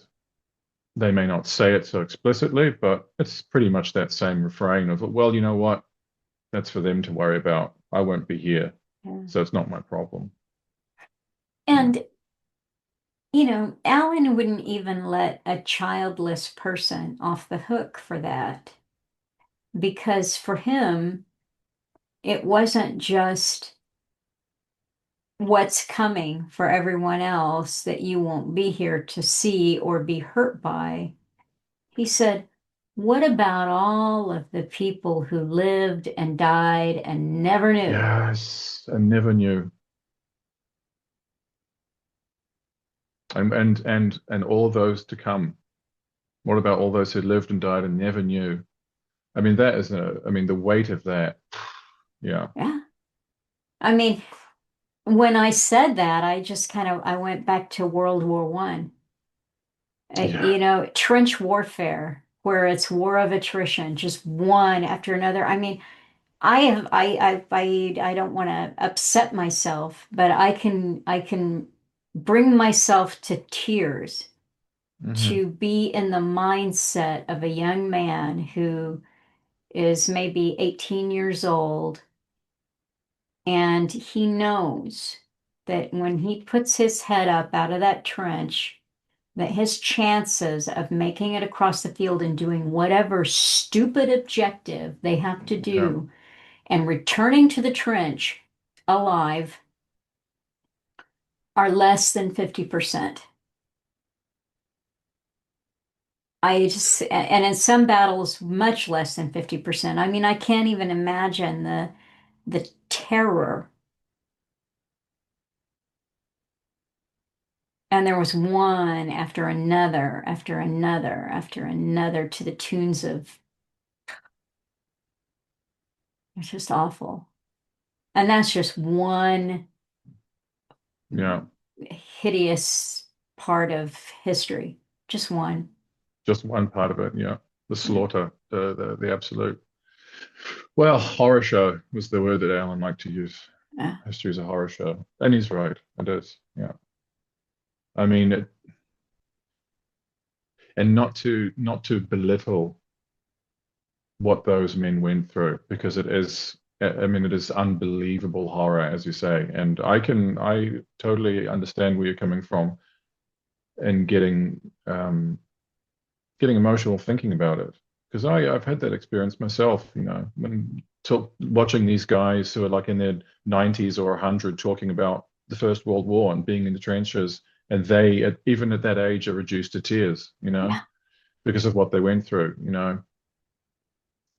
they may not say it so explicitly, but it's pretty much that same refrain of, well, you know what? That's for them to worry about. I won't be here, Yeah. so it's not my problem. Yeah. And, Alan wouldn't even let a childless person off the hook for that because for him, it wasn't just what's coming for everyone else that you won't be here to see or be hurt by. He said, what about all of the people who lived and died and never knew? Yes, I never knew. And all those to come. What about all those who lived and died and never knew? I mean, that is I mean, the weight of that. Yeah. Yeah. I mean, when I said that, I just I went back to World War One. Yeah. Trench warfare, where it's war of attrition, just one after another. I mean, I don't want to upset myself, but I can bring myself to tears Hmm. to be in the mindset of a young man who is maybe 18 years old and he knows that when he puts his head up out of that trench, that his chances of making it across the field and doing whatever stupid objective they have to Yeah. do and returning to the trench alive are less than 50%. And in some battles, much less than 50%. I mean, I can't even imagine the terror. And there was one after another, after another, after another to the tunes of, it's just awful. And that's just one Yeah. hideous part of history. Just one. Just one part of it. Yeah. The Yeah. slaughter, the absolute. Well, horror show was the word that Alan liked to use. Yeah. History is a horror show. And he's right. It is. Yeah. I mean, and not to belittle what those men went through because it is, I mean, it is unbelievable horror, as you say. And I totally understand where you're coming from and getting emotional thinking about it. Because I've had that experience myself, when watching these guys who are like in their 90s or 100 talking about the First World War and being in the trenches, and they, even at that age, are reduced to tears, Yeah. because of what they went through.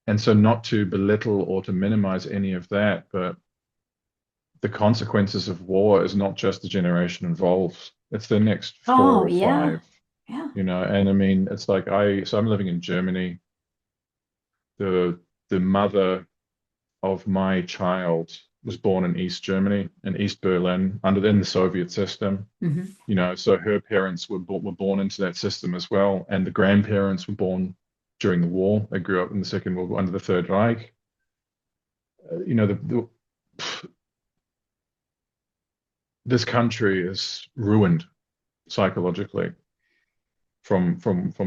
And so not to belittle or to minimize any of that, but the consequences of war is not just the generation involved, it's the next four Oh, or yeah. five, Yeah. and I mean, it's like so I'm living in Germany. The mother of my child was born in East Germany, in East Berlin, in the Soviet system. Hmm. So her parents were born into that system as well, and the grandparents were born during the war. They grew up in the Second World War under the Third Reich. This country is ruined psychologically from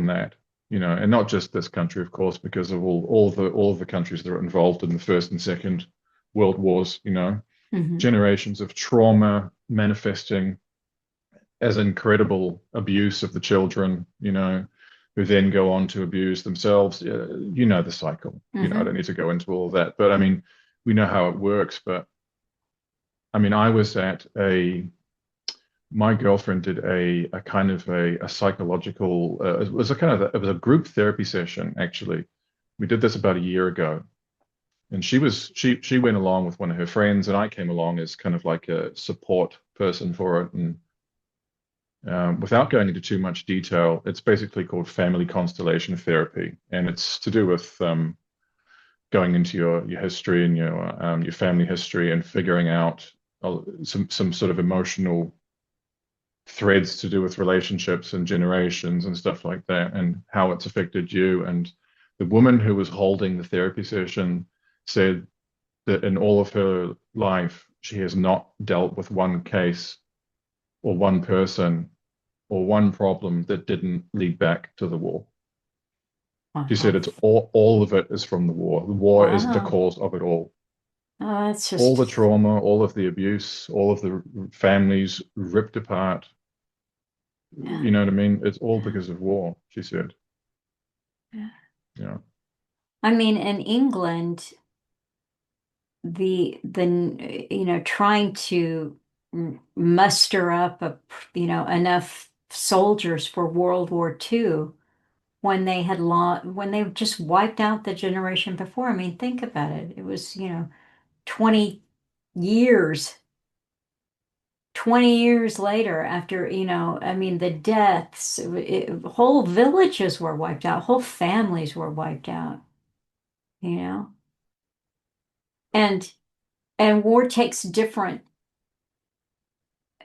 that. And not just this country, of course, because of all of the countries that are involved in the First and Second World Wars. Hmm. Generations of trauma manifesting as incredible abuse of the children, who then go on to abuse themselves. The cycle. I Hmm. don't need to go into all of that, but I mean, we know how it works. But I mean, my girlfriend did a kind of a psychological, it was it was a group therapy session, actually. We did this about a year ago, and she went along with one of her friends, and I came along as kind of like a support person for it. And without going into too much detail, it's basically called family constellation therapy, and it's to do with going into your history and your family history and figuring out some sort of emotional threads to do with relationships and generations and stuff like that, and how it's affected you. And the woman who was holding the therapy session said that in all of her life, she has not dealt with one case or one person or one problem that didn't lead back to the war. She said Wow. it's all of it is from the war. The war is the Wow. cause of it all. Oh, it's All just, the trauma, all of the abuse, all of the families ripped apart. yeah, You know what I mean? It's all yeah, because of war, she said. yeah. Yeah. I mean, in England, trying to muster up enough soldiers for World War II when when they just wiped out the generation before. I mean, think about it. It was, 20 years, 20 years later after, I mean, the deaths, whole villages were wiped out, whole families were wiped out, you know, and war takes different,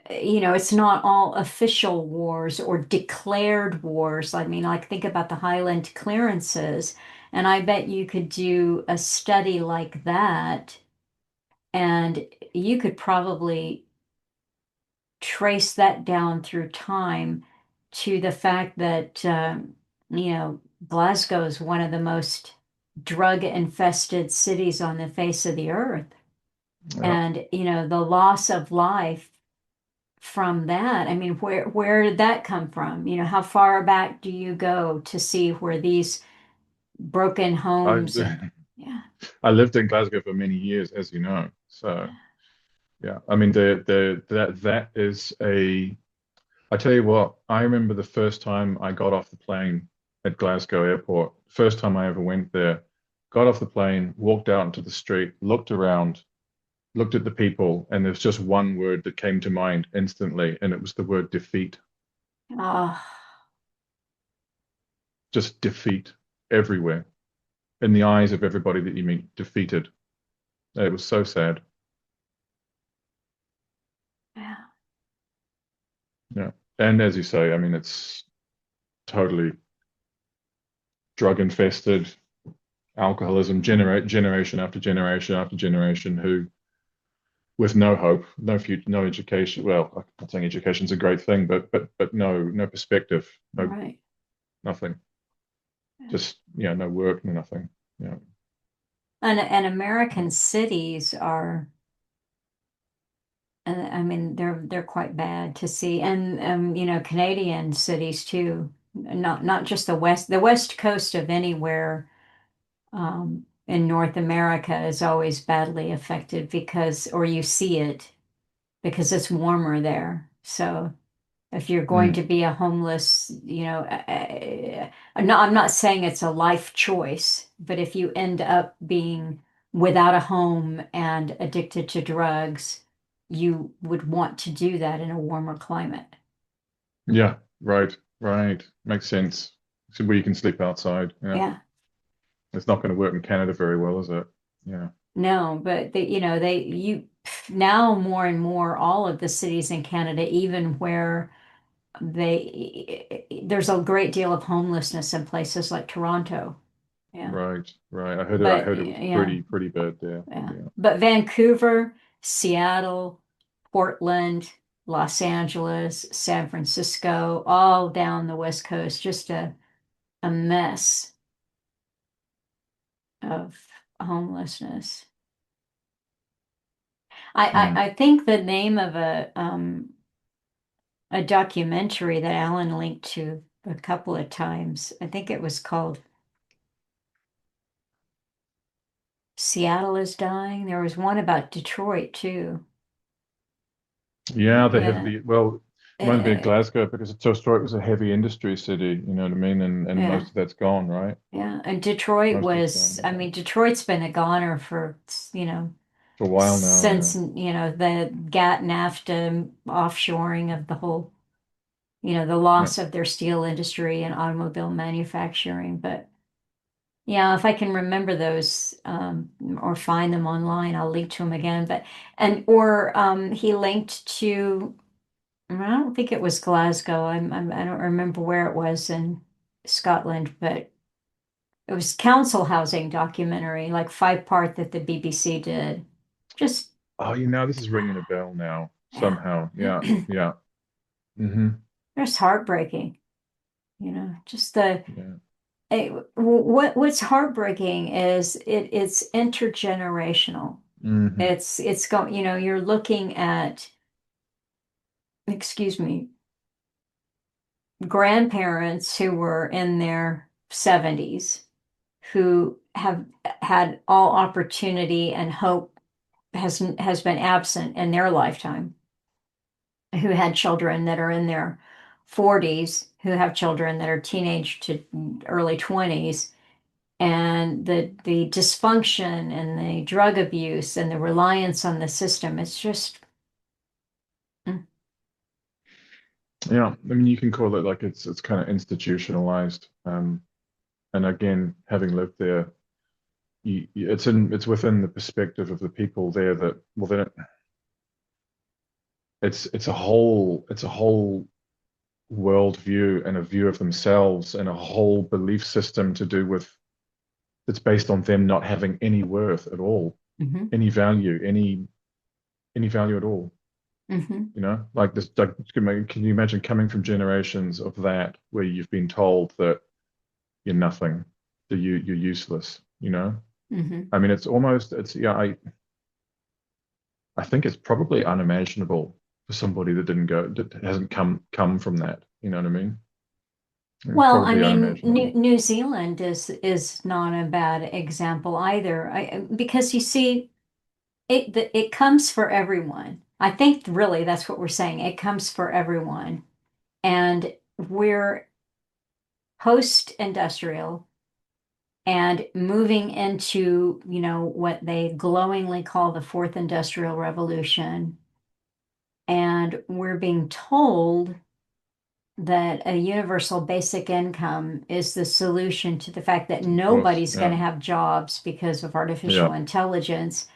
it's not all official wars or declared wars. I mean, like think about the Highland clearances, and I bet you could do a study like that, and you could probably trace that down through time to the fact that, Glasgow is one of the most drug infested cities on the face of the earth. Yeah. And, the loss of life from that, I mean, where did that come from? How far back do you go to see where these broken I homes and yeah, I lived in Glasgow for many years, as you know. So yeah, I mean that is a I tell you what, I remember the first time I got off the plane at Glasgow Airport, first time I ever went there, got off the plane, walked out into the street, looked around, looked at the people, and there's just one word that came to mind instantly, and it was the word defeat. oh, Just defeat everywhere. In the eyes of everybody that you meet, defeated. It was so sad. yeah, Yeah. And as you say, I mean, it's totally drug infested, alcoholism, generation after generation after generation who with no hope, no future, no education. Well, I'm not saying education's a great thing, but no perspective, no right. nothing. Just no work, no nothing. Yeah, And yeah, American cities are, I mean, they're quite bad to see, and Canadian cities too. Not just the west coast of anywhere in North America is always badly affected because, or you see it because it's warmer there. So if you're going to mm, be a homeless, I'm not saying it's a life choice, but if you end up being without a home and addicted to drugs, you would want to do that in a warmer climate. yeah. Right, right. Makes sense. So where you can sleep outside. Yeah, Yeah. it's not going to work in Canada very well, is it? Yeah, No, but now more and more, all of the cities in Canada, even where there's a great deal of homelessness in places like Toronto. Yeah. right, right. I But heard it was yeah, pretty bad there. yeah. Yeah, But Vancouver, Seattle, Portland, Los Angeles, San Francisco, all down the West Coast, just a mess of homelessness. mm. I think the name of a documentary that Alan linked to a couple of times, I think it was called Seattle is Dying. There was one about Detroit too. Yeah. They have Yeah, the well. It might have been yeah, Glasgow because Detroit was a heavy industry city. You know what I mean? And yeah. most of that's gone, right? Yeah, and Detroit Most of it's was, gone. I Yeah. mean, Detroit's been a goner for, For a while now. since, Yeah. the GATT NAFTA offshoring of the whole, the Yeah. loss of their steel industry and automobile manufacturing. But yeah, if I can remember those or find them online, I'll link to them again. Or he linked to, I don't think it was Glasgow. I don't remember where it was in Scotland, but it was council housing documentary, like 5 part that the BBC did. Just Oh, this is ringing a bell now yeah. somehow. Yeah. Yeah. Hmm. Just heartbreaking, just the Yeah. what's heartbreaking is it's intergenerational. Hmm. It's going, you're looking at, excuse me, grandparents who were in their 70s who have had all opportunity and hope has been absent in their lifetime, who had children that are in their 40s, who have children that are teenage to early 20s, and the dysfunction and the drug abuse and the reliance on the system, it's just mm, Yeah, I mean, you can call it like it's kind of institutionalized. And again, having lived there, it's within the perspective of the people there that well, then it's a whole worldview and a view of themselves and a whole belief system to do with it's based on them not having any worth at all, mhm, any value, any value at all. mhm, Like this, like, can you imagine coming from generations of that where you've been told that you're nothing, that you're useless, mhm. I mean, yeah, I think it's probably unimaginable for somebody that hasn't come from that. You know what I mean? It's Well, I probably mean, unimaginable. New Zealand is not a bad example either. Because you see, it comes for everyone. I think really that's what we're saying. It comes for everyone, and we're post-industrial and moving into, what they glowingly call the fourth industrial revolution, and we're being told that a universal basic income is the solution to the fact that Of course, nobody's going to yeah, have jobs because of artificial yeah, intelligence.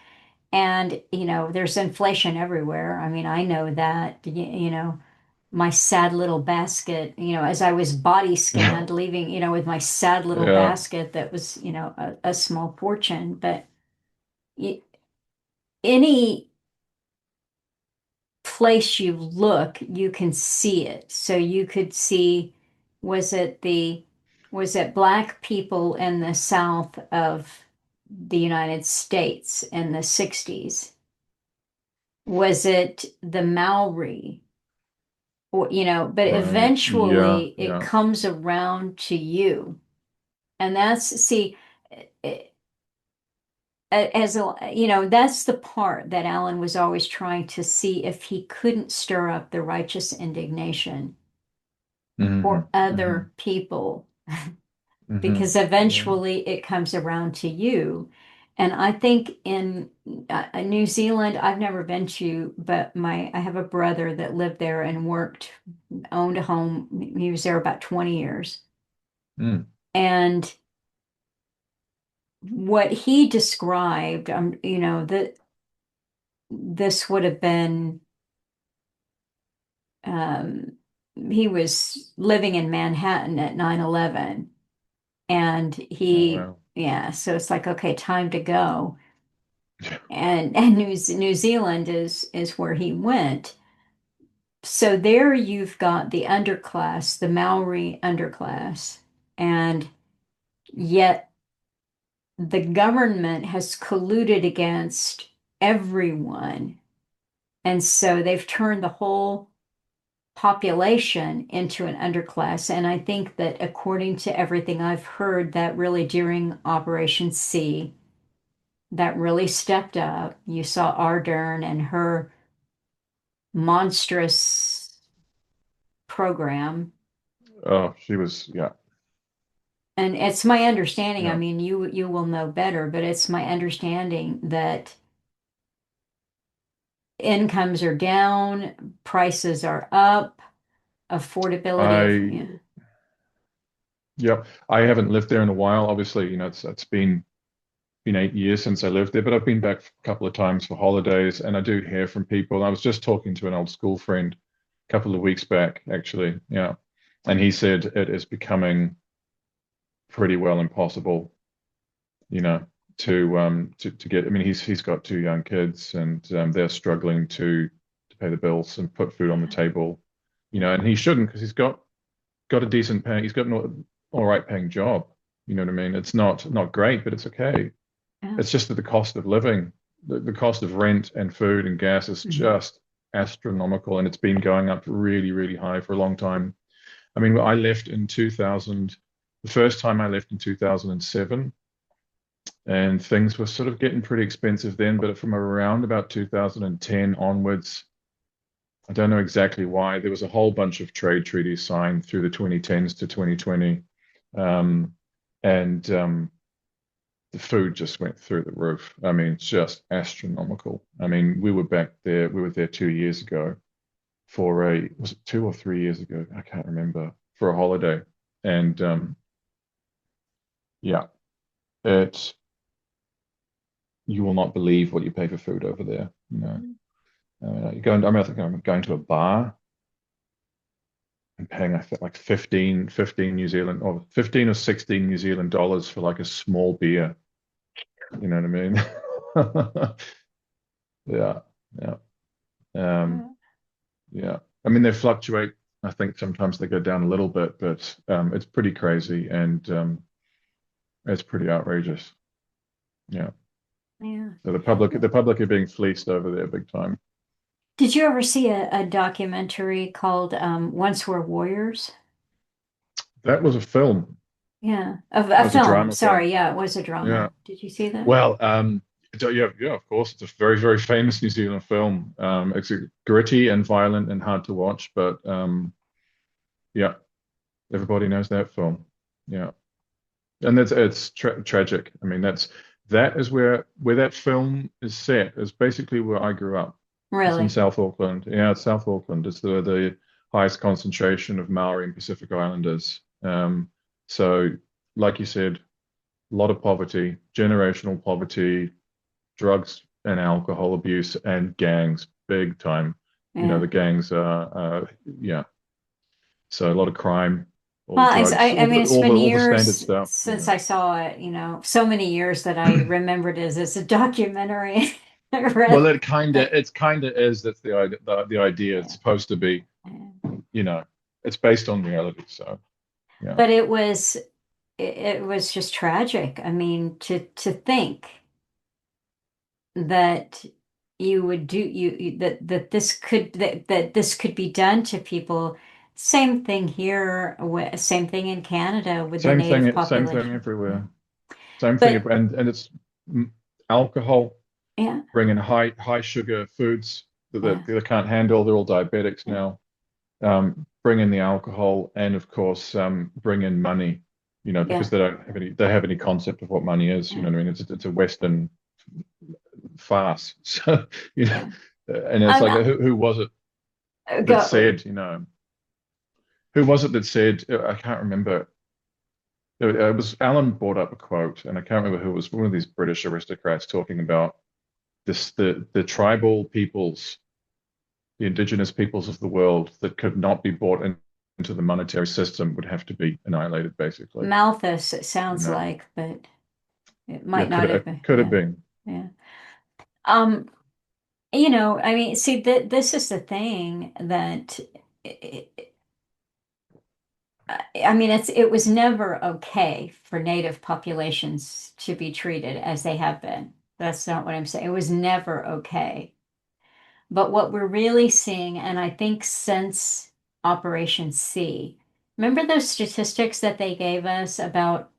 And, there's inflation everywhere. I mean, I know that, my sad little basket, as I was body scanned, leaving, with my sad little yeah. basket that was, a small fortune. But y- any place you look, you can see it. So you could see, was it the, was it Black people in the South of the United States in the 60s? Was it the Maori? Or, but Right. Yeah, eventually it yeah. comes around to you. And see, as a, that's the part that Alan was always trying to see if he couldn't stir up the righteous indignation Hmm. for Hmm. other people, Hmm. because Yeah. eventually it comes around to you. And I think in New Zealand, I've never been to, but I have a brother that lived there and worked, owned a home. He was there about 20 years. Mm. And what he described, that this would have been, um, he was living in Manhattan at 9/11, and Oh, he, wow. yeah, so it's like, okay, time to go. And New Zealand is where he went. So there you've got the underclass, the Maori underclass, and yet the government has colluded against everyone. And so they've turned the whole population into an underclass. And I think that according to everything I've heard, that really during Operation C, that really stepped up. You saw Ardern and her monstrous program. Oh, she was, yeah, And it's my understanding, I yeah. mean, you will know better, but it's my understanding that incomes are down, prices are up, affordability of, I, yeah. yeah, I haven't lived there in a while. Obviously, it's been 8 years since I lived there, but I've been back a couple of times for holidays, and I do hear from people. I was just talking to an old school friend a couple of weeks back, actually, yeah, and he said it is becoming pretty well impossible, you know, to get. I mean, he's got two young kids, and they're struggling to pay the bills and put food on the table, and he shouldn't because he's got a decent paying, he's got an all right paying job. You know what I mean? It's not great, but it's okay. Yeah. It's just that the cost of living the cost of rent and food and gas is Mhm. just astronomical, and it's been going up really, really high for a long time. I mean, I left in 2000, the first time I left in 2007, and things were sort of getting pretty expensive then, but from around about 2010 onwards, I don't know exactly why, there was a whole bunch of trade treaties signed through the 2010s to 2020. Um, and the food just went through the roof. I mean, just astronomical. I mean, we were there 2 years ago for was it 2 or 3 years ago? I can't remember, for a holiday. And yeah, it, you will not believe what you pay for food over there. I think I'm going to a bar and paying, I think, like 15 New Zealand, or 15 or 16 New Zealand dollars for like a small beer. You know what I mean? Yeah, yeah. Um, yeah. I mean, they fluctuate. I think sometimes they go down a little bit, but it's pretty crazy, and it's pretty outrageous. Yeah. Yeah. So the public are being fleeced over there big time. Did you ever see a documentary called Once Were Warriors? That was a film. Yeah, That a was a film. drama film. Sorry, yeah, it was a Yeah. drama. Did you see that? Well, yeah, yeah, of course. It's a very, very famous New Zealand film. It's gritty and violent and hard to watch, but yeah, everybody knows that film. Yeah. And that's it's tragic. I mean, that is where that film is set. Is basically where I grew up. It's in Really? South Auckland. Yeah, it's South Auckland. It's the highest concentration of Maori and Pacific Islanders. So, like you said, a lot of poverty, generational poverty, drugs and alcohol abuse, and gangs, big time. You know, Yeah. the gangs are, yeah. So a lot of crime, all the Well, drugs, I mean, it's been all the standard years stuff. since Yeah. I saw it, so many years that I remembered it as a documentary. I read. Well, it's kind of is. That's the idea. The idea. It's supposed to be. You know, it's based on reality. So yeah, But it was just tragic. I mean, to think that you would do that this could be done to people. Same thing here, same thing in Canada with the native same thing population. Yeah. everywhere. Same thing, But and it's alcohol, yeah, bringing high sugar foods yeah, that they can't handle. They're all diabetics yeah, now. Bring in the alcohol, and of course, bring in money. You know, because yeah, they have any concept of what money is. You yeah, know what I mean? It's a Western farce. So you know, yeah. and it's I'm like who was it that go said, who was it that said, I can't remember. It was Alan brought up a quote, and I can't remember who it was. One of these British aristocrats talking about the tribal peoples, the indigenous peoples of the world that could not be brought into the monetary system would have to be annihilated, basically. Malthus, it You sounds know, like, but it yeah, might not have been. could have Yeah, been. yeah. Um, I mean, see, this is the thing that I mean, it was never okay for native populations to be treated as they have been. That's not what I'm saying. It was never okay. But what we're really seeing, and I think since Operation C, remember those statistics that they gave us about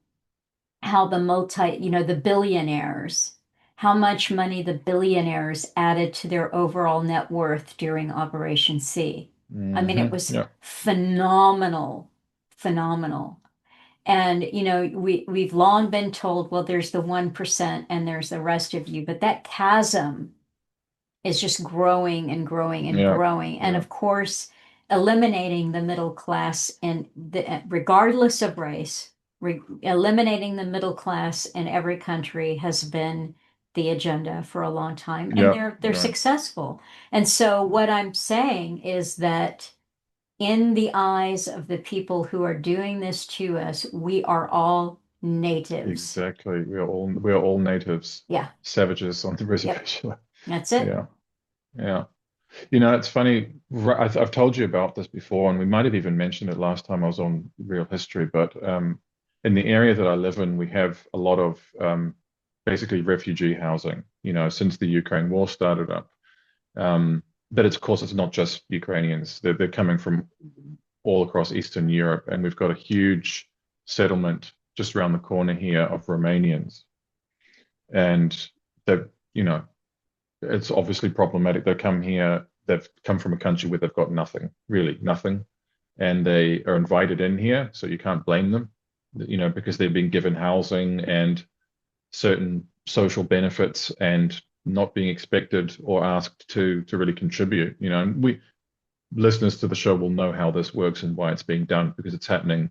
how the billionaires, how much money the billionaires added to their overall net worth during Operation C. I mean, it was Yeah, phenomenal, phenomenal. And we've long been told, well, there's the 1% and there's the rest of you, but that chasm is just growing and growing and yeah, growing. And yeah, of course, eliminating the middle class regardless of race, eliminating the middle class in every country has been the agenda for a long time, and yeah. they're Right. successful. And so what I'm saying is that in the eyes of the people who are doing this to us, we are all natives. Exactly. We are all natives, Yeah. savages on the Yep. reservation. That's it. Yeah, yeah. You know, it's funny. I've told you about this before, and we might have even mentioned it last time I was on Real History. But in the area that I live in, we have a lot of basically refugee housing, since the Ukraine war started up. But of course, it's not just Ukrainians. They're coming from all across Eastern Europe, and we've got a huge settlement just around the corner here of Romanians. And they've, it's obviously problematic. They come here, they've come from a country where they've got nothing, really nothing, and they are invited in here, so you can't blame them, because they've been given housing and certain social benefits and not being expected or asked to really contribute. And we listeners to the show will know how this works and why it's being done because it's happening,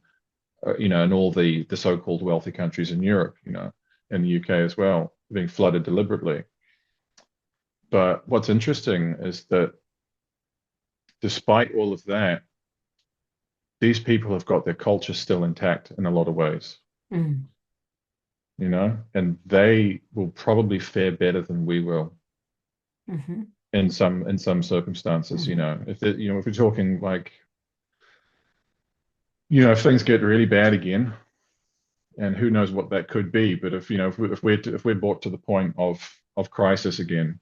in all the so-called wealthy countries in Europe, in the UK as well, being flooded deliberately. But what's interesting is that despite all of that, these people have got their culture still intact in a lot of ways, Mm. and they will probably fare better than we will Hmm. in some circumstances, Hmm. if we're talking like, if things get really bad again, and who knows what that could be, but if we're brought to the point of crisis again,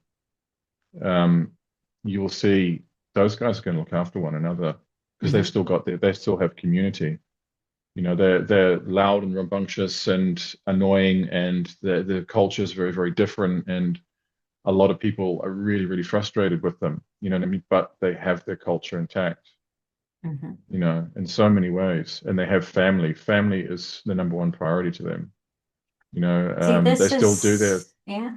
um, you will see those guys are going to look after one another because Hmm. they still have community. They're loud and rambunctious and annoying, and the culture is very, very different. And a lot of people are really, really frustrated with them. You know what I mean? But they have their culture intact, Hmm. in so many ways. And they have family. Family is the number one priority to them. See, They this still do their is, yeah.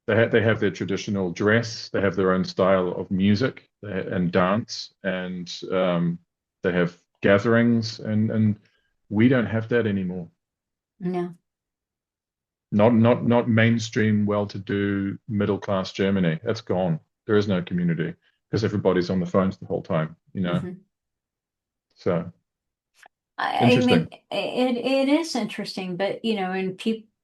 they have their traditional dress. They have their own style of music and dance, and they have gatherings, and we don't have that anymore. No. Not mainstream, well-to-do, middle-class Germany. That's gone. There is no community because everybody's on the phones the whole time. Hmm. So I interesting. mean, it is interesting, but and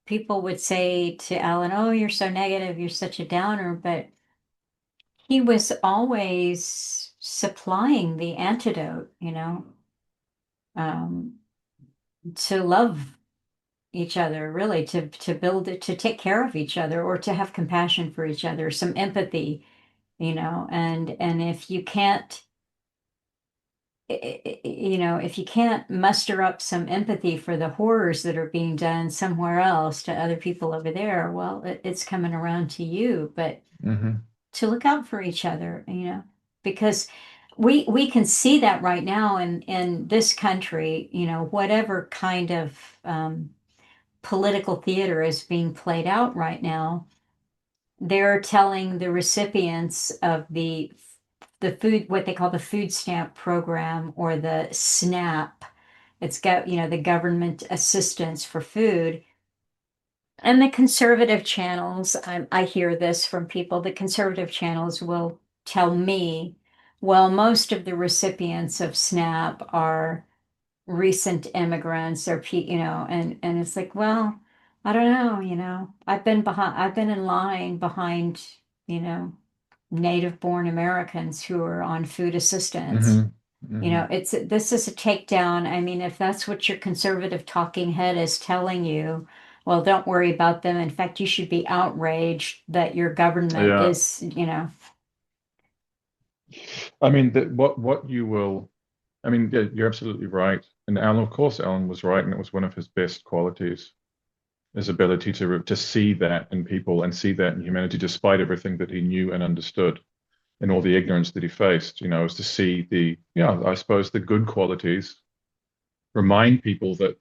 people would say to Alan, "Oh, you're so negative, you're such a downer," but he was always supplying the antidote, um, to love each other, really, to build it, to take care of each other, or to have compassion for each other, some empathy, and if you can't if you can't muster up some empathy for the horrors that are being done somewhere else to other people over there, well, it's coming around to you. But Hmm. to look out for each other, because we can see that right now in this country, whatever kind of political theater is being played out right now, they're telling the recipients of the food, what they call the food stamp program or the SNAP. It's got, the government assistance for food. And the conservative channels, I hear this from people, the conservative channels will tell me, well, most of the recipients of SNAP are recent immigrants or and it's like, well, I don't know, I've been in line behind, you know native born Americans who are on food assistance. Hmm. Hmm. This is a takedown. I mean, if that's what your conservative talking head is telling you, well, don't worry about them. In fact, you should be outraged that your government Yeah. is, I mean, what you will. I mean, yeah, you're absolutely right. And Alan, of course, Alan was right, and it was one of his best qualities, his ability to see that in people and see that in humanity, despite everything that he knew and understood and all the ignorance that he faced. Is to see I suppose, the good qualities, remind people that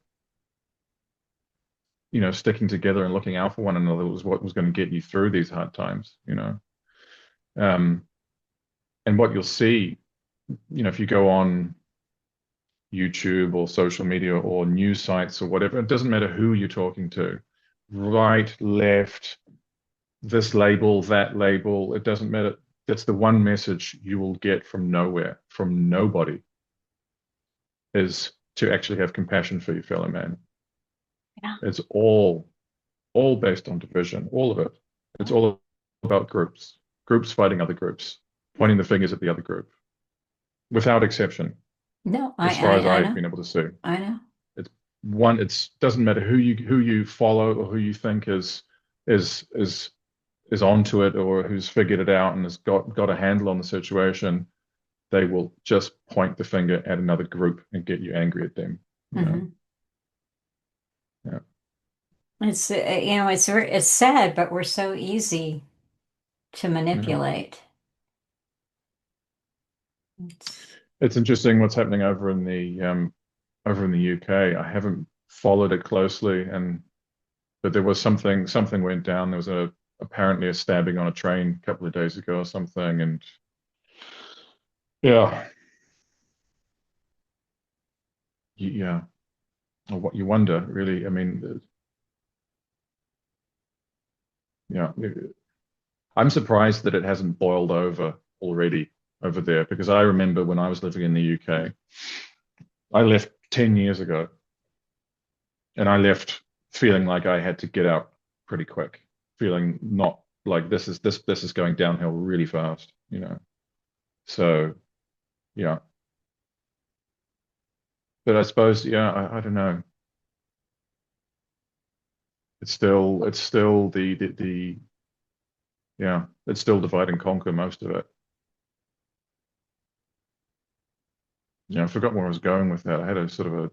sticking together and looking out for one another was what was going to get you through these hard times. Um, and what you'll see, if you go on YouTube or social media or news sites or whatever. It doesn't matter who you're talking to, right, left, this label, that label. It doesn't matter. That's the one message you will get from nowhere, from nobody, is to actually have compassion for your fellow man. yeah, It's all based on division, all of it. It's all about groups fighting other groups, yeah. pointing the fingers at the other group, without exception, No, as far as I I've know, been able to see. I know. It's doesn't matter who you follow or who you think is is onto it or who's figured it out and has got a handle on the situation, they will just point the finger at another group and get you angry at them. You know, Hmm. yeah, It's it's sad, but we're so easy to yeah. manipulate. It's, It's interesting what's happening over in the UK. I haven't followed it closely, and but there was something went down. There was a apparently a stabbing on a train a couple of days ago or something, and yeah, yeah. What you wonder, really. I mean, yeah, I'm surprised that it hasn't boiled over already over there because I remember when I was living in the UK, I left 10 years ago, and I left feeling like I had to get out pretty quick, feeling not like this is going downhill really fast, you know. So yeah, but I suppose yeah, I don't know. It's still the yeah, it's still divide and conquer most of it. Yeah, I forgot where I was going with that. I had a sort of a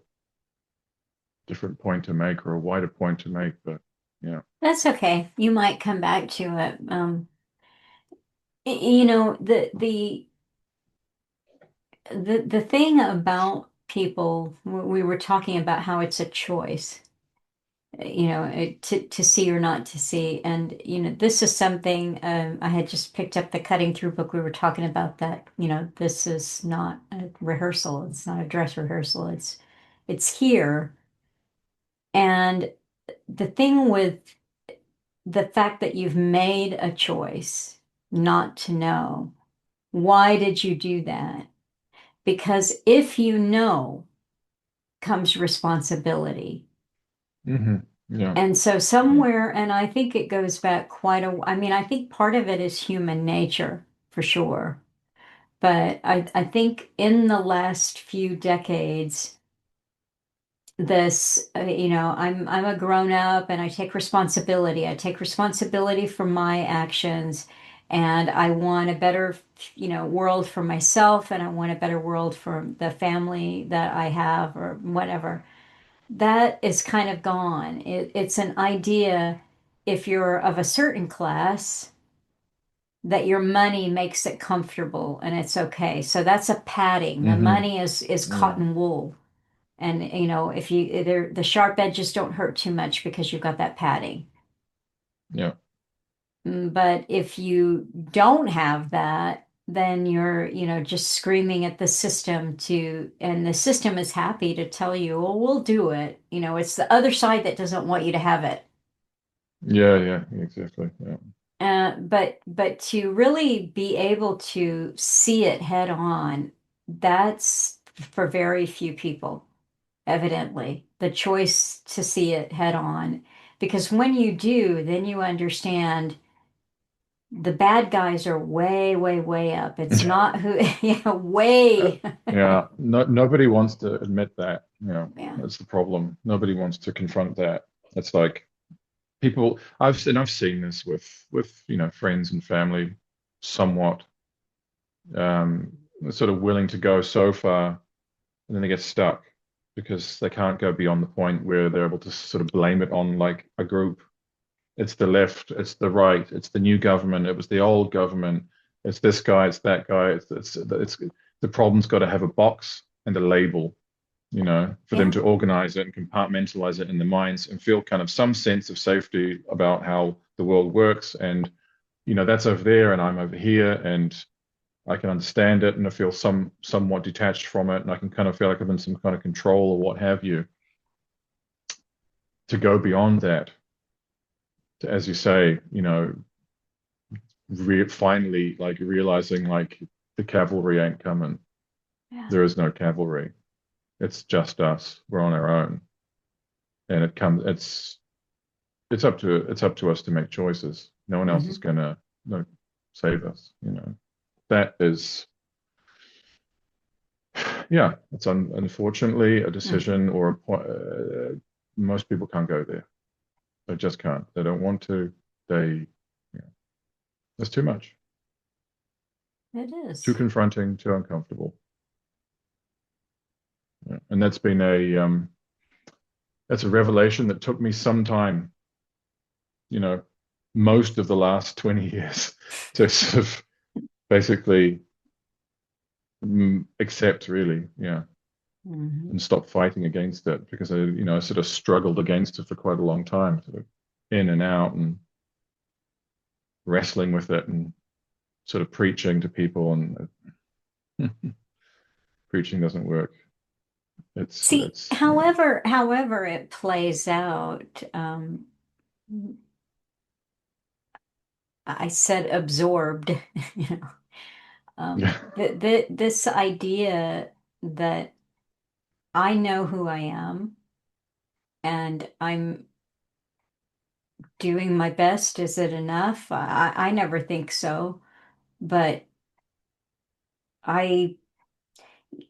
different point to make or a wider point to make, but yeah. that's okay. You might come back to it. You know, the thing about people, we were talking about how it's a choice, to see or not to see. And, this is something I had just picked up the cutting through book. We were talking about that, this is not a rehearsal. It's not a dress rehearsal. It's here. And the thing with the fact that you've made a choice not to know, why did you do that? Because if you know, comes responsibility. Hmm. Yeah. And so Yeah. somewhere, and I think it goes back I mean, I think part of it is human nature for sure. But I think in the last few decades, I'm a grown up and I take responsibility. I take responsibility for my actions, and I want a better, world for myself, and I want a better world for the family that I have or whatever. That is kind of gone. It's an idea, if you're of a certain class, that your money makes it comfortable and it's okay. So that's a padding. The Hmm. money is Yeah. cotton wool. And if the sharp edges don't hurt too much because you've got that padding. Yeah. But if you don't have that, then you're, just screaming at the system and the system is happy to tell you, well, we'll do it. It's the other side that doesn't want you to have it. Yeah. Yeah. Exactly. Yeah. But to really be able to see it head on, that's for very few people, evidently, the choice to see it head on. Because when you do, then you understand the bad guys are way, way, way up. It's not who, way. Yeah. No, nobody wants to admit that. You know, Yeah. that's the problem. Nobody wants to confront that. It's like people I've seen this with friends and family somewhat sort of willing to go so far and then they get stuck because they can't go beyond the point where they're able to sort of blame it on like a group. It's the left, it's the right, it's the new government, it was the old government, it's this guy, it's that guy, it's the problem's got to have a box and a label, for them Yeah. to organize it and compartmentalize it in their minds and feel kind of some sense of safety about how the world works. And, that's over there and I'm over here and I can understand it and I feel somewhat detached from it and I can kind of feel like I'm in some kind of control or what have you. To go beyond that, to, as you say, finally like realizing like the cavalry ain't coming. Yeah. There is no cavalry. It's just us. We're on our own. And it's up to us to make choices. No one else is Hmm. gonna no, save us. That is yeah, it's unfortunately a Hmm. decision or most people can't go there. They just can't. They don't want to. they, yeah, that's too much, It too is. confronting, too uncomfortable. Yeah. And that's a revelation that took me some time, you know, most of the last 20 years to sort of basically accept, really, yeah, Mhm. and stop fighting against it because I sort of struggled against it for quite a long time, sort of in and out and wrestling with it and sort of preaching to people, and preaching doesn't work. See, It's yeah, however it plays out, I said absorbed, you know, yeah, this idea that I know who I am and I'm doing my best. Is it enough? I never think so, but I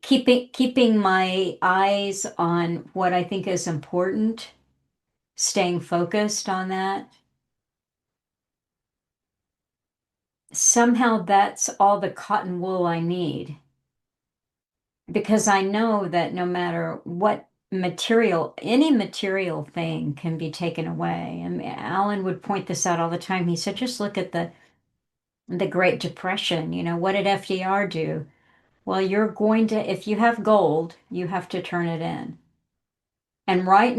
keeping my eyes on what I think is important, staying focused on that. Somehow that's all the cotton wool I need because I know that no matter what material, any material thing can be taken away. And Alan would point this out all the time. He said, just look at the Great Depression. You know, what did FDR do? Well, you're going to, if you have gold, you have to turn it in. And right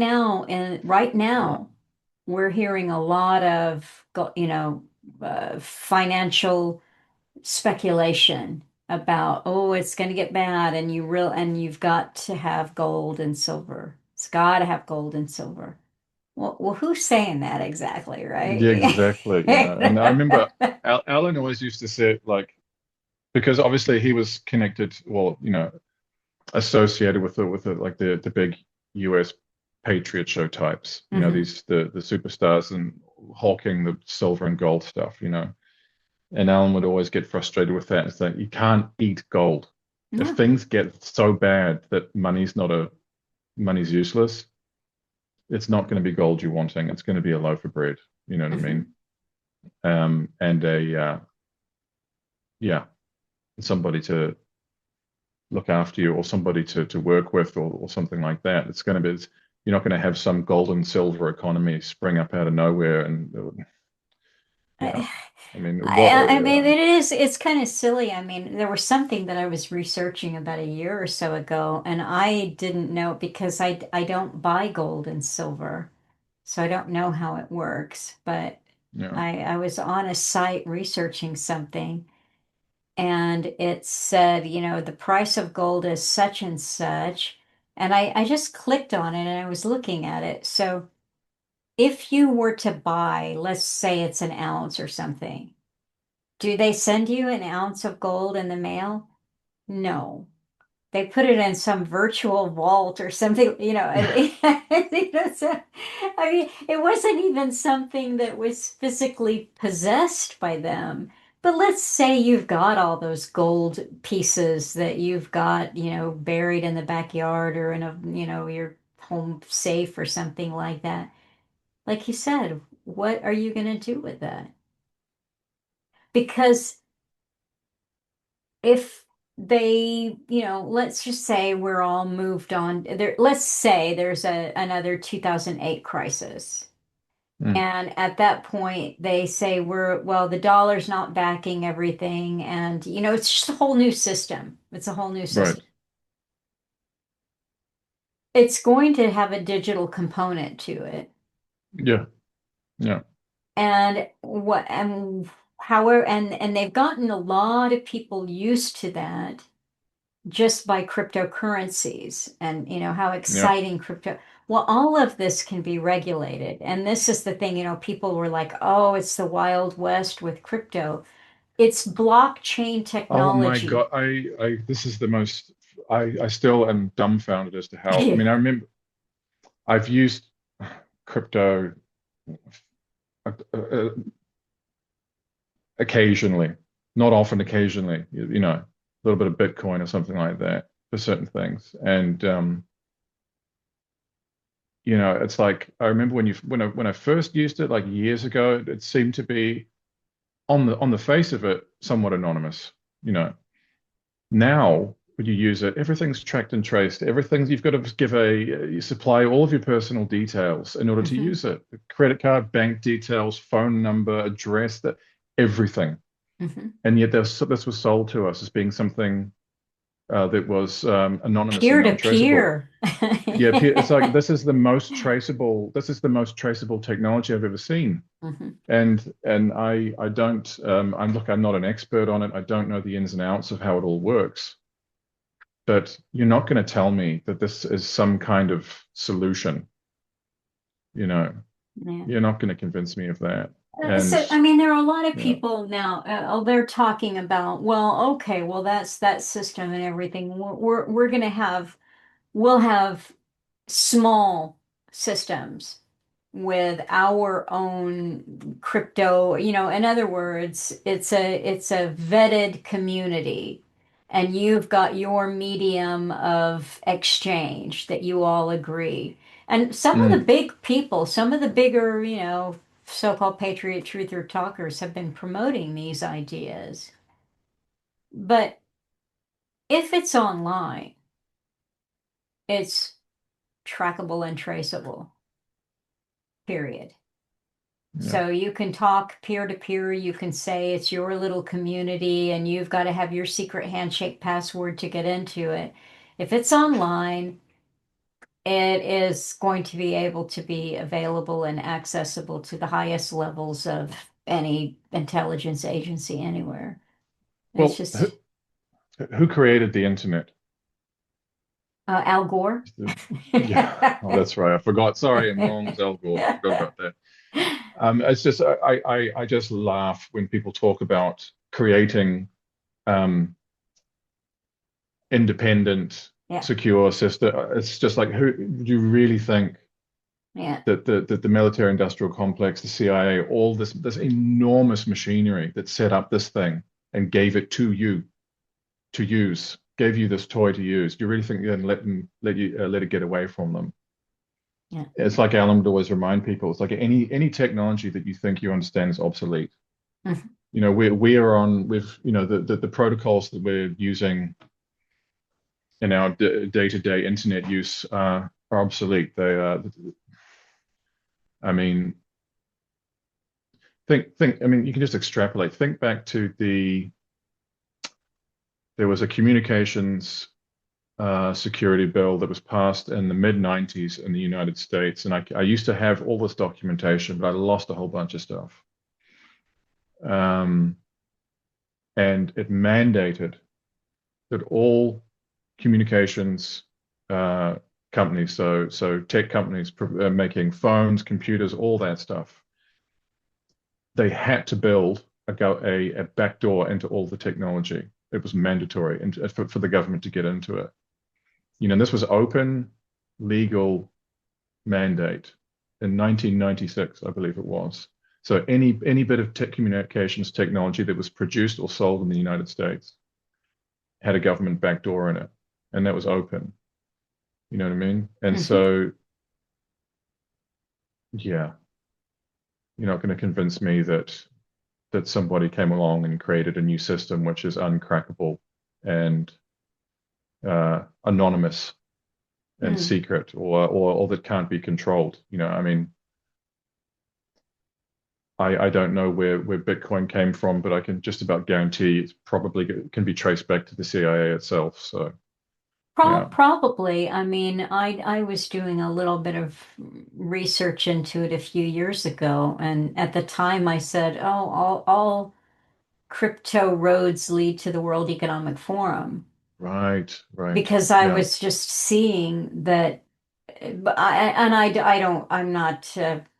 right. now, we're hearing a lot of, financial speculation about, oh, it's going to get bad, and you've got to have gold and silver. It's got to have gold and silver. Well, who's saying that exactly, Yeah, right? exactly. Yeah, and I remember Alan always used to say like because obviously he was connected, well, associated with the big US Patriot show types, Hmm. these the superstars and hawking the silver and gold stuff, And Alan would always get frustrated with that. It's like you can't eat gold. If Yeah. things get so bad that money's useless, it's not going to be gold you're wanting. It's going to be a loaf of bread. You know what I mean? Hmm. And yeah, somebody to look after you or somebody to work with or something like that. You're not going to have some gold and silver economy spring up out of nowhere. And yeah, I, I mean, I mean, it's kind of silly. I mean, there was something that I was researching about a year or so ago, and I didn't know because I don't buy gold and silver, so I don't know how it works. But yeah, I was on a site researching something, and it said, the price of gold is such and such, and I just clicked on it and I was looking at it. So if you were to buy, let's say it's an ounce or something. Do they send you an ounce of gold in the mail? No. They put it in some virtual vault or something, so, I mean, it wasn't even something that was physically possessed by them. But let's say you've got all those gold pieces that you've got, buried in the backyard or in your home safe or something like that. Like you said, what are you going to do with that? Because if they, let's just say we're all moved on there, let's say there's another 2008 crisis. mm, And at that point, they say well, the dollar's not backing everything. And, it's just a whole new system. It's a whole new right, system. It's going to have a digital component to it. yeah, yeah, And they've gotten a lot of people used to that just by cryptocurrencies and how yeah. exciting crypto. Well, all of this can be regulated. And this is the thing, people were like, "Oh, it's the Wild West with crypto." It's blockchain Oh my technology. God, this is the most. I still am dumbfounded as to how. I mean, I remember I've used crypto uh, occasionally, not often, occasionally, a little bit of Bitcoin or something like that for certain things. And it's like I remember when I first used it, like years ago, it seemed to be on the face of it somewhat anonymous. You know, now when you use it, everything's tracked and traced. Everything's you've got to give you supply all of your personal details in order to Hmm. use it. Credit card, bank details, phone number, address, that everything. Hmm. And yet this was sold to us as being something that was anonymous and Peer to untraceable. peer. Yeah, it's like this is the most traceable. This is the most traceable technology I've ever seen. Hmm. And I don't I'm not an expert on it. I don't know the ins and outs of how it all works. But you're not going to tell me that this is some kind of solution. You know, Yeah. you're not going to convince me of that. And So, I mean, there are a lot of yeah, people now, they're talking about, well, okay, well, that's that system and everything. We're going to have, we'll have small systems with our own crypto, in other words, it's a vetted community and you've got your medium of exchange that you all agree. And some of the mm, big people, some of the bigger, so-called patriot truther talkers have been promoting these ideas. But if it's online, it's trackable and traceable, period. yeah. So you can talk peer to peer, you can say it's your little community and you've got to have your secret handshake password to get into it. If it's online, it is going to be able to be available and accessible to the highest levels of any intelligence agency anywhere. It's Well, just who created the internet? Al Gore. Yeah, oh, that's right. I forgot. Sorry, I'm wrong. It was Al Gore. Forgot about that. It's just I just laugh when people talk about creating um, independent, Yeah, secure system. It's just like who do you really think yeah, that the military industrial complex, the CIA, all this enormous machinery that set up this thing and gave it to you to use, gave you this toy to use. Do you really think you're gonna let it get away from them? yeah. It's like Alan would always remind people. It's like any technology that you think you understand is obsolete. Mhm. We are on with the protocols that we're using in our day-to-day internet use are obsolete. I mean, think. I mean, you can just extrapolate. Think back to there was a communications security bill that was passed in the mid 90s in the United States, and I used to have all this documentation, but I lost a whole bunch of stuff. Um, and it mandated that all communications uh, companies, so tech companies making phones, computers, all that stuff, they had to build a backdoor into all the technology. It was mandatory and for the government to get into it. This was open, legal mandate in 1996, I believe it was. So any bit of communications technology that was produced or sold in the United States had a government backdoor in it, and that was open. You know what I mean? And Mhm. so, yeah, you're not going to convince me that somebody came along and created a new system which is uncrackable and anonymous and Mm. secret or that can't be controlled. I mean, I don't know where Bitcoin came from, but I can just about guarantee it's probably can be traced back to the CIA itself. So yeah, Probably. I mean, I was doing a little bit of research into it a few years ago, and at the time I said, "Oh, all crypto roads lead to the World Economic Forum," right, right, because I yeah. was just seeing that. But I don't. I'm not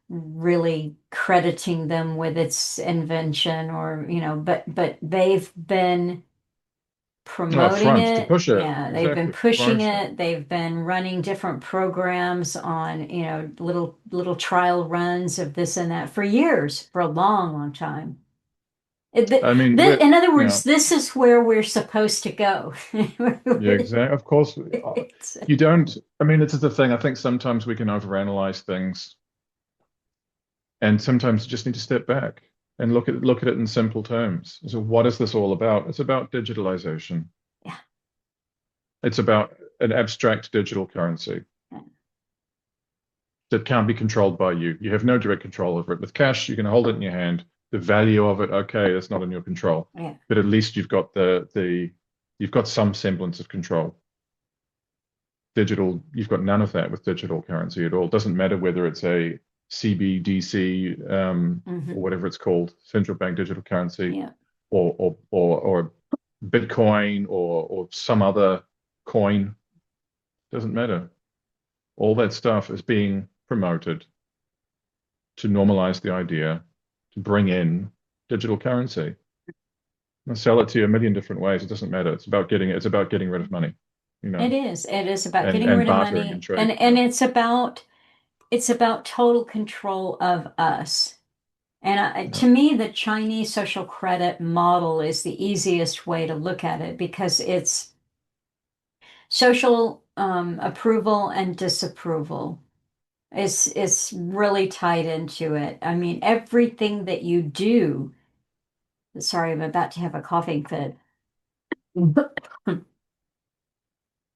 really crediting them with its invention, or but they've been Oh, promoting front to it. push it Yeah, they've been exactly, pushing promotion. it. They've been running different programs on, little trial runs of this and that for years, for a long, long time. I mean, we're, In other you words, know, this is where we're supposed to go. yeah, exactly. Of course, It's- you don't. I mean, this is the thing. I think sometimes we can overanalyze things, and sometimes you just need to step back and look at it in simple terms. So, what is this all about? It's about digitalization. yeah. It's about an abstract digital currency that can't be controlled by you. You have no direct control over it. With cash, you can hold it in your hand. The value of it, okay, that's not in your control. Yeah. But at least you've got the you've got some semblance of control. Digital, you've got none of that with digital currency at all. It doesn't matter whether it's a CBDC or Hmm. whatever it's called, central bank digital currency, Yeah. or Bitcoin or some other coin. Doesn't matter. All that stuff is being promoted to normalize the idea, to bring in digital currency. And sell it to you a million different ways. It doesn't matter. It's about getting rid of money, you know, It is. It is about getting and rid of bartering and money, trade. and it's about total control of us. And Yeah. to me, the Chinese social credit model is the easiest way to look at it because it's social approval and disapproval is really tied into it. I mean, everything that you do. Sorry, I'm about to have a coughing fit.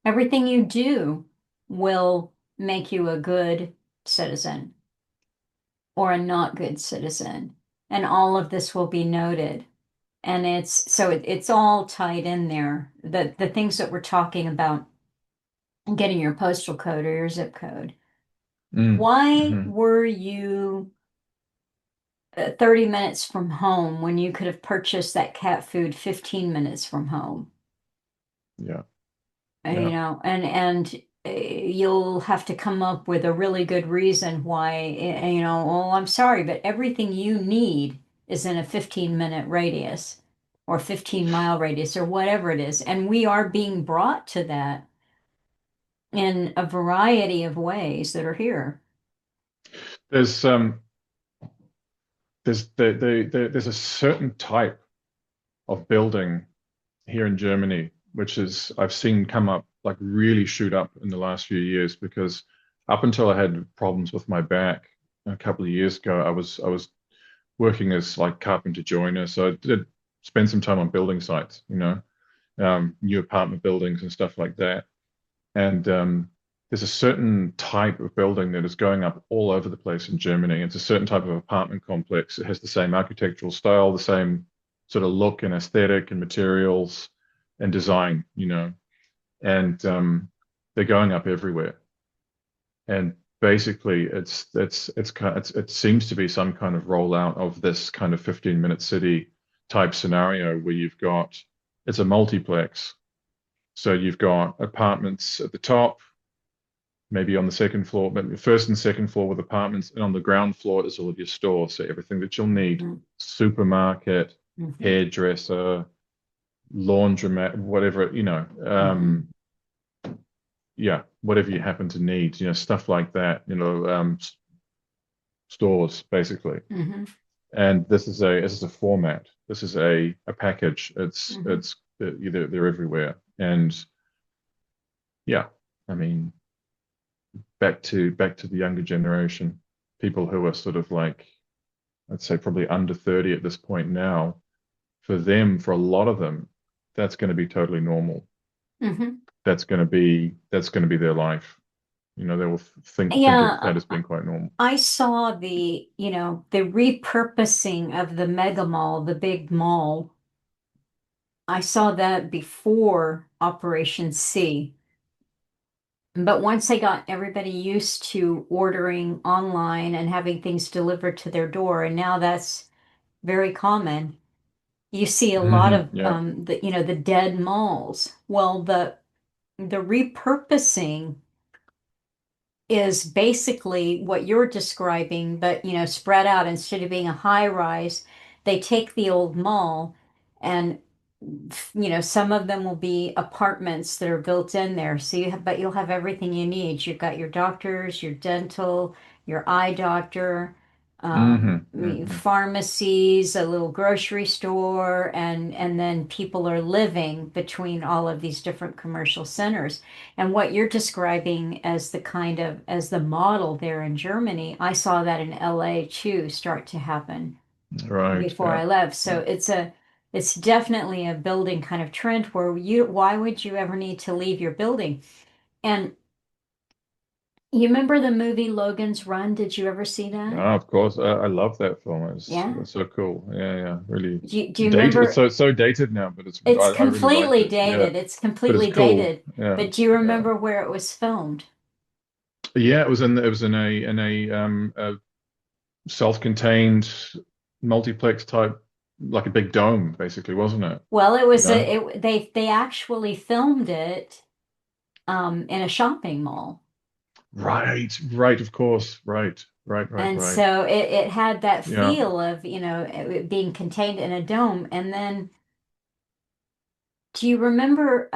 Everything you do will make you a good citizen or a not good citizen. And all of this will be noted. And it's all tied in there. The things that we're talking about, getting your postal code or your zip code. Mm, Why hmm. were you 30 minutes from home when you could have purchased that cat food 15 minutes from home? Yeah. You Yeah. know, and you'll have to come up with a really good reason why, you know, oh, I'm sorry, but everything you need is in a 15-minute radius or 15-mile radius or whatever it is. And we are being brought to that in a variety of ways that are here. There's there's a certain type of building here in Germany, which is I've seen come up like really shoot up in the last few years because up until I had problems with my back a couple of years ago, I was working as like carpenter joiner, so I did spend some time on building sites, new apartment buildings and stuff like that. And there's a certain type of building that is going up all over the place in Germany. It's a certain type of apartment complex. It has the same architectural style, the same sort of look and aesthetic and materials and design, and they're going up everywhere. And basically, it seems to be some kind of rollout of this kind of 15-minute city type scenario where you've got it's a multiplex. So you've got apartments at the top, maybe on the second floor, maybe first and second floor with apartments, and on the ground floor is all of your stores. So everything that you'll need, Mhm. supermarket, Mhm. hairdresser, laundromat, whatever, Mhm. yeah, whatever you happen to need, stuff like that, stores basically. Mhm. And this is a format. This is a package. Mhm. They're everywhere. And yeah, I mean, back to the younger generation, people who are sort of like, I'd say probably under 30 at this point now, for a lot of them, that's going to be totally normal. Mhm. That's going to be their life. They will think of Yeah, that as being quite normal. I saw the repurposing of the mega mall, the big mall. I saw that before Operation C. But once they got everybody used to ordering online and having things delivered to their door, and now that's very common. You see a lot of Yeah. the dead malls. Well, the repurposing is basically what you're describing, but spread out instead of being a high rise, they take the old mall and some of them will be apartments that are built in there. So but you'll have everything you need. You've got your doctors, your dental, your eye doctor. Hmm. Pharmacies, a little grocery store, and then people are living between all of these different commercial centers. And what you're describing as the kind of as the model there in Germany, I saw that in LA too start to happen Right. before Yeah. I left. Yeah. So it's definitely a building kind of trend where why would you ever need to leave your building? And you remember the movie Logan's Run? Did you ever see that? Ah, of course. I love that film. Yeah. It's so cool. Yeah. Yeah. Really Do you dated. It's remember? so dated now, but It's I really liked completely it. Yeah. dated. It's But it's completely cool. dated. Yeah. But do you Yeah. remember where it was filmed? Yeah. It was in a self-contained multiplex type, like a big dome, basically, wasn't it? Well, it You was know? they actually filmed it in a shopping mall. Right. Right. Of course. Right. Right. Right. And Right. so it had that Yeah. feel of, it being contained in a dome. And then do you remember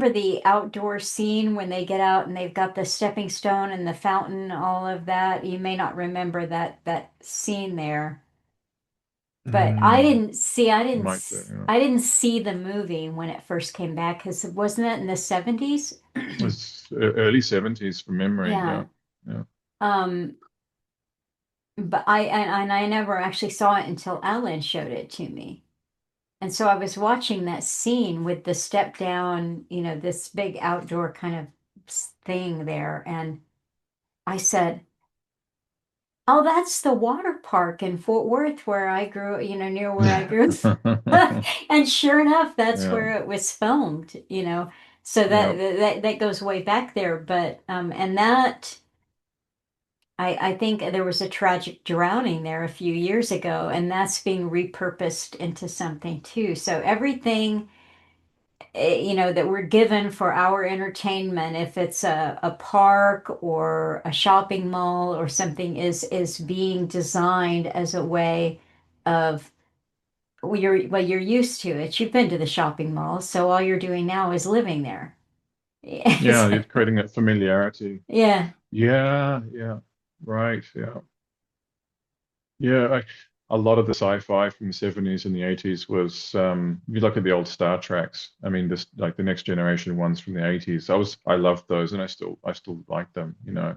the outdoor scene when they get out and they've got the stepping stone and the fountain, all of that? You may not remember that scene there. But Mm, I might do. Yeah. I didn't see the movie when it first came back because wasn't it in the 70s? It's early 70s from memory. Yeah. Yeah. Yeah. Um, but I never actually saw it until Ellen showed it to me. And so I was watching that scene with the step down, this big outdoor kind of thing there, and I said, "Oh, that's the water park in Fort Worth where I grew, near where I grew." And sure enough, that's Yeah. where it was filmed. So Yeah. that goes way back there. But and that I think there was a tragic drowning there a few years ago, and that's being repurposed into something too. So everything that we're given for our entertainment, if it's a park or a shopping mall or something, is being designed as a way of you're used to it. You've been to the shopping mall, so all you're doing now is living there. Yeah. You're creating that familiarity. Yeah. Yeah. Yeah. Right. Yeah. Yeah. A lot of the sci-fi from the 70s and the 80s was, if you look at the old Star Treks, I mean, this like the next generation ones from the 80s. I loved those and I still like them, you know.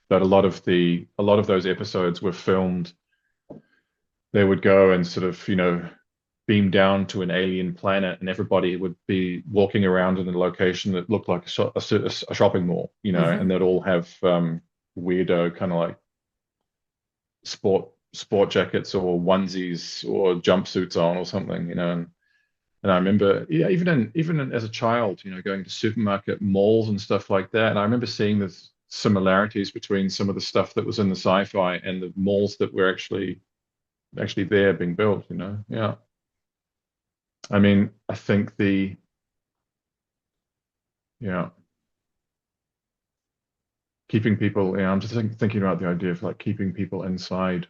But a lot of those episodes were filmed. They would go and sort of, beam down to an alien planet, and everybody would be walking around in a location that looked like a shopping mall, and Hmm. they'd all have weirdo kind of like sport jackets or onesies or jumpsuits on or something, and I remember, yeah, as a child, going to supermarket malls and stuff like that, and I remember seeing the similarities between some of the stuff that was in the sci-fi and the malls that were actually there being built, Yeah. I mean, I think yeah, keeping people, I'm just thinking about the idea of like keeping people inside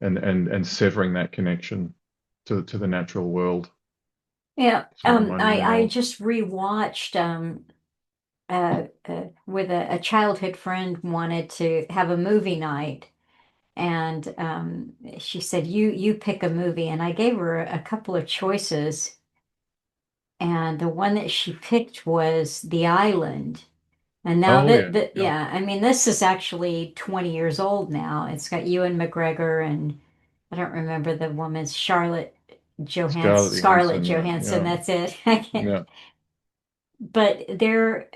and severing that connection to the natural world. Yeah. Sort of reminded me I of. just rewatched with a childhood friend wanted to have a movie night. And she said, "You pick a movie," and I gave her a couple of choices, and the one that she picked was The Island. And now Oh yeah, yeah. yeah, I mean, this is actually 20 years old now. It's got Ewan McGregor and I don't remember the woman's Scarlett Scarlett Johansson, yeah, Johansson. yeah, That's it. I can't, yeah. but they're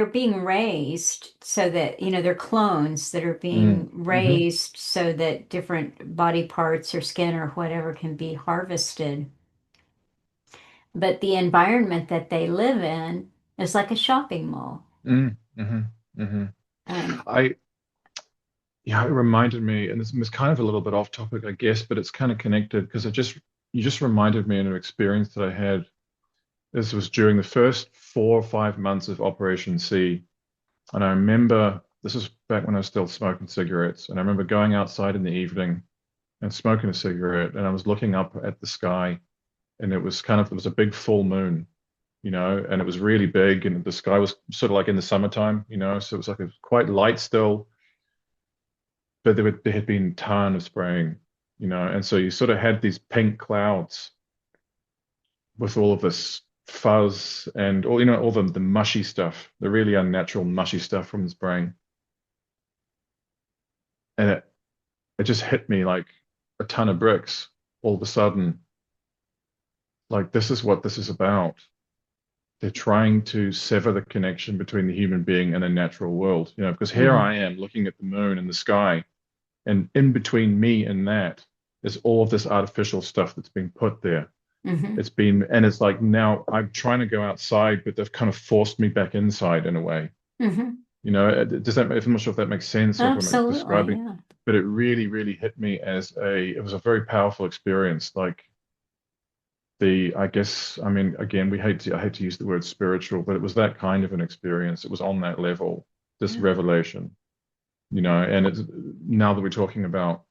being raised so that, they're clones that are being Hmm. raised so that different body parts or skin or whatever can be harvested. But the environment that they live in is like a shopping mall. Mm, hmm. Hmm. And I Yeah, it reminded me, and this was kind of a little bit off topic, I guess, but it's kind of connected because you just reminded me of an experience that I had. This was during the first 4 or 5 months of Operation C. And I remember this was back when I was still smoking cigarettes. And I remember going outside in the evening and smoking a cigarette. And I was looking up at the sky. And it was a big full moon, and it was really big. And the sky was sort of like in the summertime, so it was like quite light still. but there had been a ton of spraying, and so you sort of had these pink clouds with all of this fuzz and all the mushy stuff, the really unnatural mushy stuff from the spraying. And it just hit me like a ton of bricks all of a sudden. Like, this is what this is about. They're trying to sever the connection between the human being and the natural world, because here Hmm. I am looking at the moon and the sky, and in between me and that is all of this artificial stuff that's been put there. Hmm. And it's like now I'm trying to go outside, but they've kind of forced me back inside in a way. Hmm. Does that, I'm not sure if that makes sense or if I'm Absolutely, describing, yeah. but it really, really hit me it was a very powerful experience. Like I guess, I mean, again, I hate to use the word spiritual, but it was that kind of an experience. It was on that level, this Yeah. revelation, and it's now that we're talking about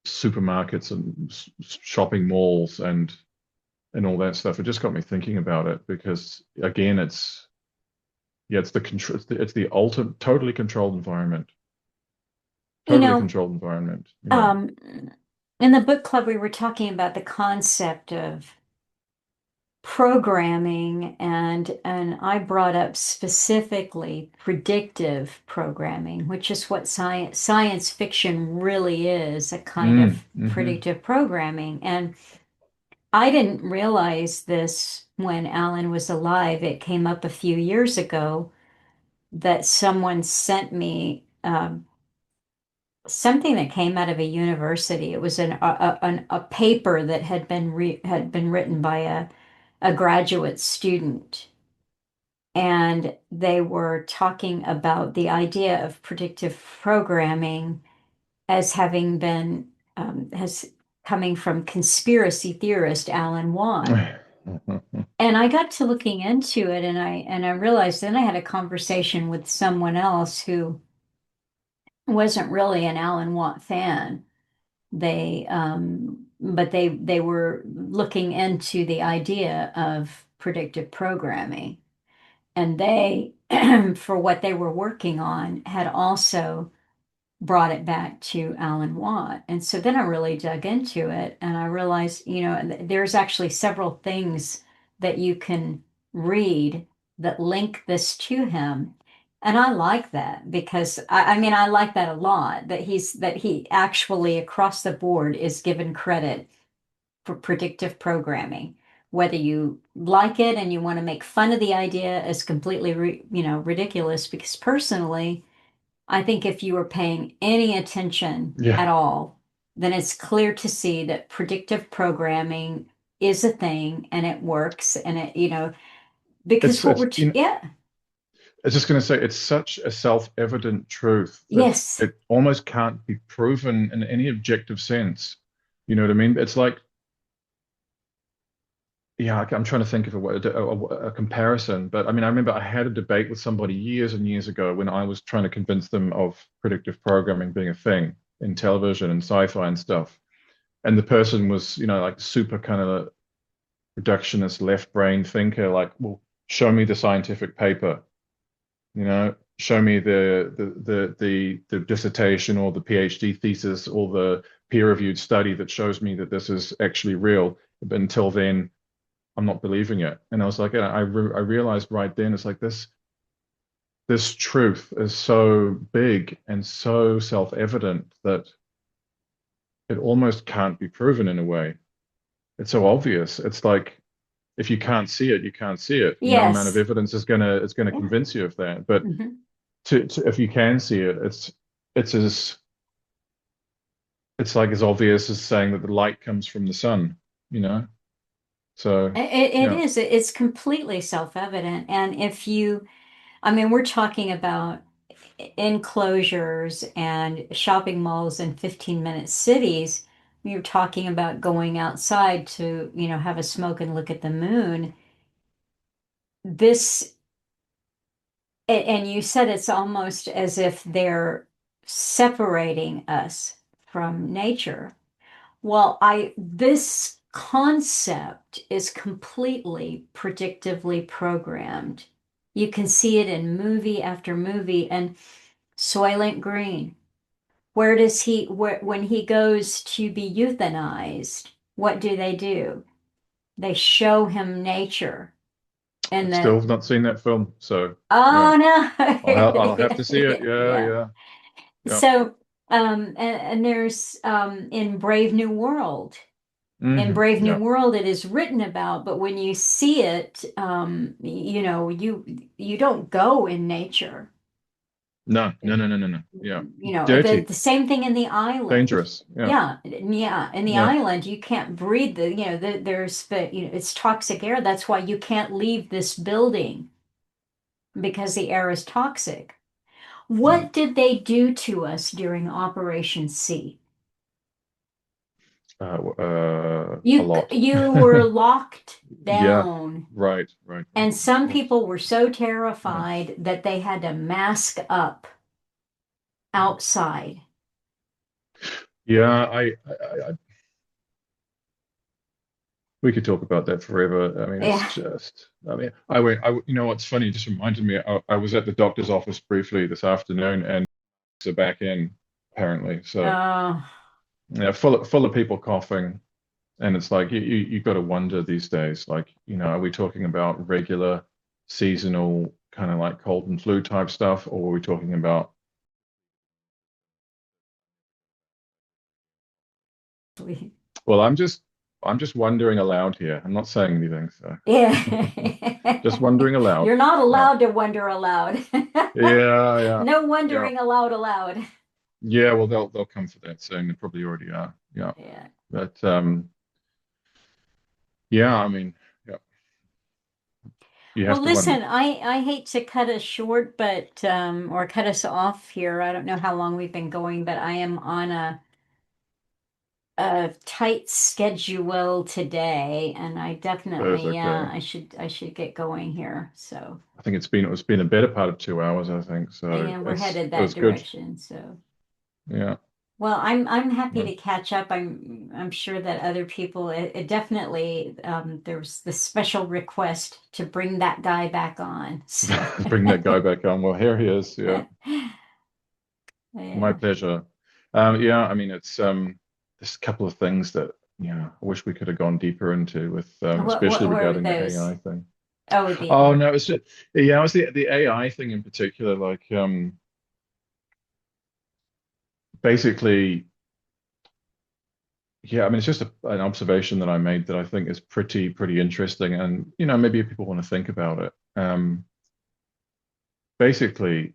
supermarkets and shopping malls and all that stuff, it just got me thinking about it because again, it's the control, it's the ultimate, You totally know, controlled environment, um, in the book club, we were talking about the concept of programming, and I brought up specifically predictive programming, which is what science fiction really is, a kind of hmm predictive programming. And I didn't realize this when Alan was alive. It came up a few years ago that someone sent me something that came out of a university. It was a paper that had been written by a graduate student, and they were talking about the idea of predictive programming as having been has coming from conspiracy theorist Alan Watt. And I got to looking into it, and I realized then I had a conversation with someone else who wasn't really an Alan Watt fan. But they were looking into the idea of predictive programming, and they, for what they were working on, had also brought it back to Alan Watt. And so then I really dug into it and I realized, there's actually several things that you can read that link this to him. And I like that because I mean, I like that a lot that he actually across the board is given credit for predictive programming. Whether you like it and you want to make fun of the idea as completely, ridiculous, because personally, I think if you are paying any attention Yeah, at all, then it's clear to see that predictive programming is a thing and it works and because it's what it's we're, yeah, I was just going to say it's such a self-evident truth that yes, it almost can't be proven in any objective sense. You know what I mean? It's like, yeah, I'm trying to think of a comparison, but I mean, I remember I had a debate with somebody years and years ago when I was trying to convince them of predictive programming being a thing in television and sci-fi and stuff. And the person was, like super kind of reductionist left brain thinker, like, well, show me the scientific paper. Show me the dissertation or the PhD thesis or the peer-reviewed study that shows me that this is actually real. But until then, I'm not believing it. And I was like, and I realized right then, it's like this truth is so big and so self-evident that it almost can't be proven in a way. It's so obvious. It's like if you can't see it, you can't see it. No amount of yes, evidence is gonna yeah, convince you of that. But mhm. if you can see it, it's as it's like as obvious as saying that the light comes from the sun, you know? So It yeah. is, it's completely self-evident. And if you, I mean, we're talking about enclosures and shopping malls in 15-minute cities. You're talking about going outside to, have a smoke and look at the moon. This, and you said it's almost as if they're separating us from nature. Well, this concept is completely predictively programmed. You can see it in movie after movie, and Soylent Green. when he goes to be euthanized, what do? They show him nature and I've still the not seen that film, so yeah, oh no. I'll have to see it. Yeah, Yeah. yeah, yeah. So and there's in Brave New World. In Brave New Yeah. World it is written about, but when you see it, you don't go in nature. No, no, no, no, no, no. Yeah. The Dirty, same thing in the island. dangerous. Yeah, Yeah. In the yeah. island, you can't breathe it's toxic air. That's why you can't leave this building because the air is toxic. Mm. What did they do to us during Operation C? A lot. You were locked Yeah. down, Right, right, right. and Of some course. people were so Yeah. terrified that they had to mask up outside. Yeah, we could talk about that forever. I mean, it's Yeah. just, I mean, you know what's funny? It just reminded me, I was at the doctor's office briefly this afternoon and are back in apparently. So Uh, yeah, full of people coughing. And it's like you got to wonder these days, like, are we talking about regular seasonal kind of like cold and flu type stuff, or are we talking about, well, I'm just wondering aloud here. I'm not saying anything, so just yeah. wondering aloud. You're not Yeah. allowed to wonder aloud. Yeah, yeah. No Yeah. wondering aloud. Yeah, well they'll come for that soon. They probably already are. Yeah. Yeah. But yeah, I mean, yeah, you Well, have to wonder. listen, I hate to cut us short, but or cut us off here. I don't know how long we've been going, but I am on a tight schedule today, and I That's definitely okay. I should get going here. So I think it's been a better part of 2 hours, I think. So yeah, we're it's headed it that was good. direction. So Yeah. well, I'm happy Yeah. to catch up. I'm sure that other people it definitely there was this special request to bring that guy back on. So Bring that guy back on. Well, here he is. Yeah, my yeah. pleasure. Yeah, I mean, there's a couple of things that I wish we could have gone deeper into with, especially What were regarding the those? AI thing. Oh, Oh no, it's just yeah, it was the AI thing in particular. Like, basically, yeah, I mean, it's just an observation that I made that I think is pretty interesting, and maybe if people want to think about it. Basically,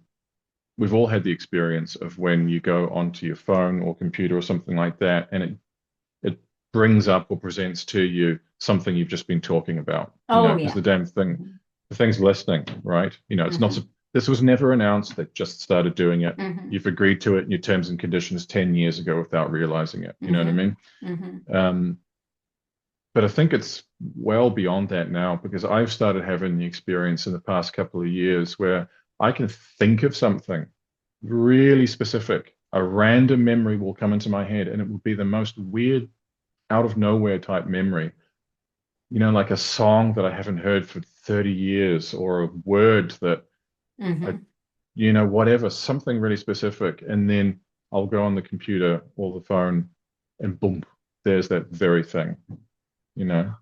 we've all had the experience of when you go onto your phone or computer or something like that, and it brings up or presents to you something you've just been talking about, oh because yeah. the thing's listening, right? It's not, Hmm. this was never announced. They just started doing it. Hmm. You've agreed to it in your terms and conditions 10 years ago without realizing it. You know what I Hmm. mean? Hmm. Um, but I think it's well beyond that now because I've started having the experience in the past couple of years where I can think of something really specific. A random memory will come into my head and it will be the most weird, out of nowhere type memory. Like a song that I haven't heard for 30 years or a word that I, Hmm. whatever, something really specific. And then I'll go on the computer or the phone and boom, there's that very thing, you know?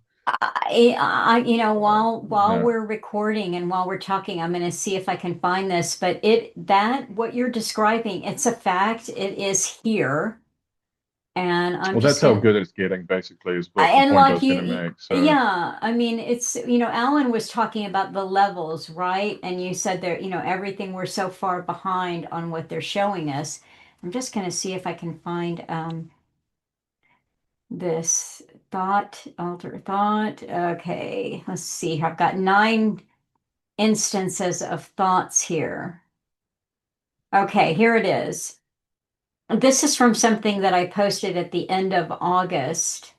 while Yeah. we're recording and while we're talking, I'm going to see if I can find this. But that what you're describing, it's a fact. It is here, and I'm Well, just that's how gonna. good it's getting, basically, is what the And point I like was going to make. So, yeah, I mean, it's Alan was talking about the levels, right? And you said there, everything we're so far behind on what they're showing us. I'm just going to see if I can find this alter thought. Okay, let's see. I've got 9 instances of thoughts here. Okay, here it is. This is from something that I posted at the end of August.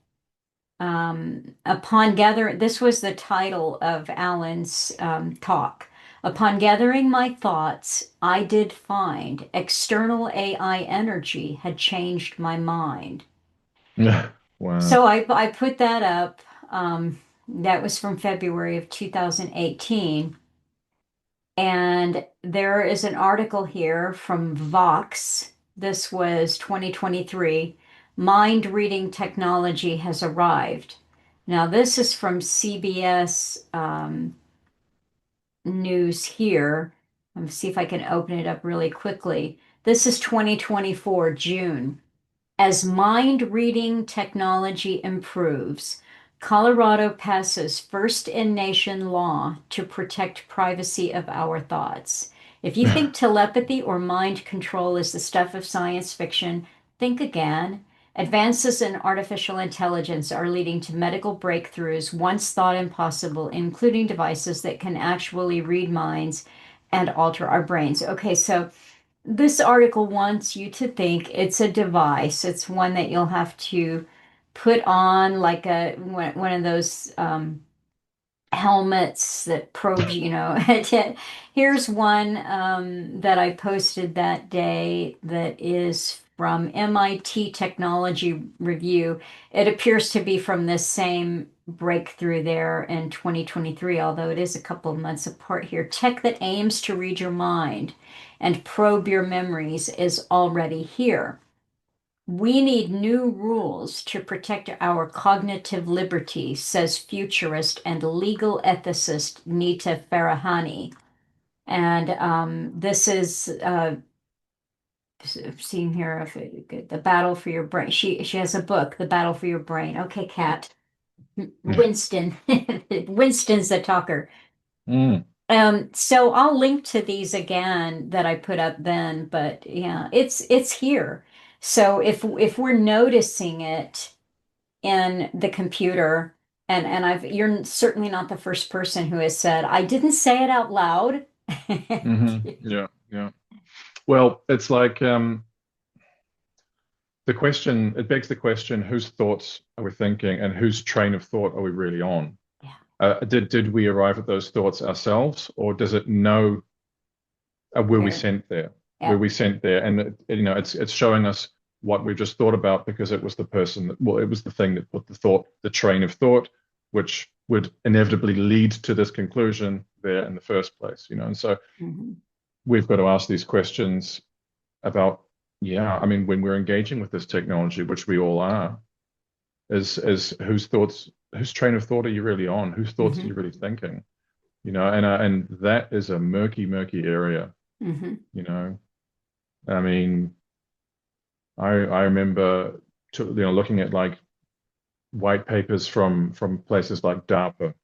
This was the title of Alan's talk. Upon gathering my thoughts, I did find external AI energy had changed my mind. wow. So I put that up. That was from February of 2018. And there is an article here from Vox. This was 2023. Mind reading technology has arrived. Now, this is from CBS News here. Let me see if I can open it up really quickly. This is 2024, June. As mind reading technology improves, Colorado passes first in nation law to protect privacy of our thoughts. If you think telepathy or mind control is the stuff of science fiction, think again. Advances in artificial intelligence are leading to medical breakthroughs once thought impossible, including devices that can actually read minds and alter our brains. Okay, so this article wants you to think it's a device. It's one that you'll have to put on like one of those helmets that probes, you know. Here's one that I posted that day that is from MIT Technology Review. It appears to be from this same breakthrough there in 2023, although it is a couple of months apart here. Tech that aims to read your mind and probe your memories is already here. We need new rules to protect our cognitive liberty, says futurist and legal ethicist Nita Farahani. And this is seeing here if the battle for your brain. She has a book, The Battle for Your Brain. Okay, Kat. Winston. Winston's the talker. Mm, So I'll link to these again that I put up then, but yeah, it's here. So if we're noticing it in the computer, and you're certainly not the first person who has said, I didn't say it out loud. yeah, yeah. Well, it's like the question, it begs the question, whose thoughts are we thinking and whose train of thought are we really on? Yeah. Did we arrive at those thoughts ourselves, or does it know were we There. sent there? Were Yeah. we sent there? And it's showing us what we've just thought about because it was the person that, well, it was the thing that put the thought, the train of thought, which would inevitably lead to this conclusion there in the first place, And so Mhm. we've got to ask these questions about, yeah, I mean, when we're engaging with this technology, which we all are, is whose thoughts, whose train of thought are you really on? Whose thoughts are you Mhm. really thinking? And that is a murky, murky area, Mhm. you know. I mean, I remember looking at like white papers from places like DARPA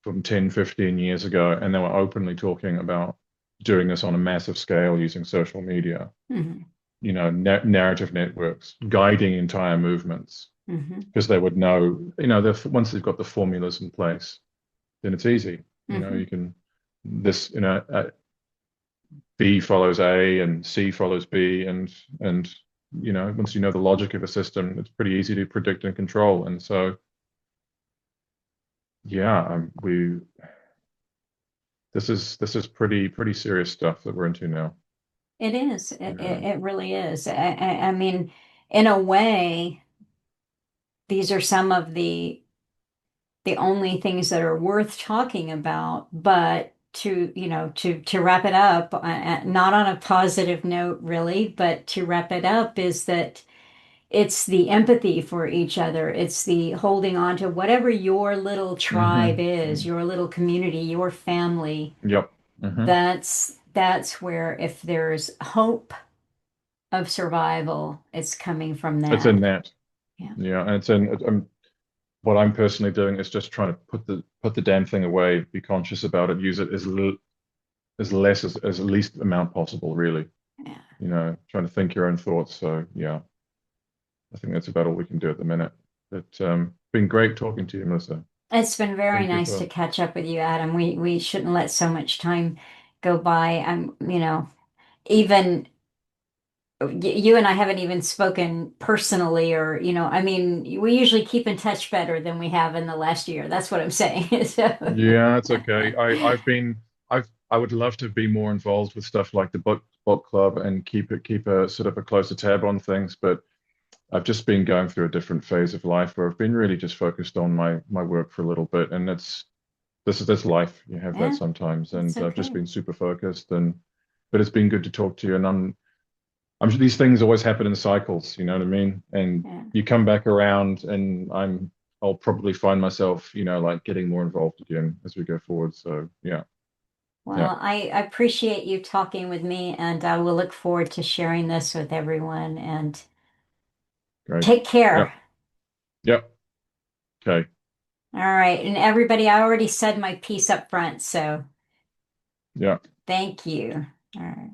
from 10, 15 years ago, and they were openly talking about doing this on a massive scale using social media, Mhm. narrative networks, guiding entire movements, Mhm. because they would know, once they've got the formulas in place, then it's easy. Mhm. You can this, B follows A and C follows B, and once you know the logic of a system, it's pretty easy to predict and control. And so, yeah, we this is pretty serious stuff that we're into now. It is. You It really is. I mean, in a way, these are some of the only things that are worth talking about, but to wrap it up, not on a positive note, really, but to wrap it up is that it's the empathy for each other. It's the holding on to whatever your little tribe is, Mm. your little community, your family. Yep. That's where if there's hope of survival, it's coming from It's in that. that. Yeah. Yeah, and it's in. What I'm personally doing is just trying to put the damn thing away, be conscious about it, use it as less as least amount possible, really. Yeah. Trying to think your own thoughts. So yeah, I think that's about all we can do at the minute. But been great talking to you, Melissa. It's been very Thank you nice to for. catch up with you, Adam. We shouldn't let so much time go by. Even you and I haven't even spoken personally, or I mean, we usually keep in touch better than we have in the last year. That's what I'm saying. So, Yeah, it's okay. I would love to be more involved with stuff like the book club and keep a sort of a closer tab on things, but I've just been going through a different phase of life where I've been really just focused on my work for a little bit, and this is life. You have that yeah, sometimes, it's and I've just okay. been super focused, but it's been good to talk to you, and I'm sure these things always happen in cycles, you know what I mean? And Yeah. you come back around, and I'll probably find myself, like getting more involved again as we go forward. So yeah, yeah, Well, I appreciate you talking with me, and I will look forward to sharing this with everyone. And great. take care. Yep, yep. Okay. All right. And everybody, I already said my piece up front, so Yeah. thank you. All right.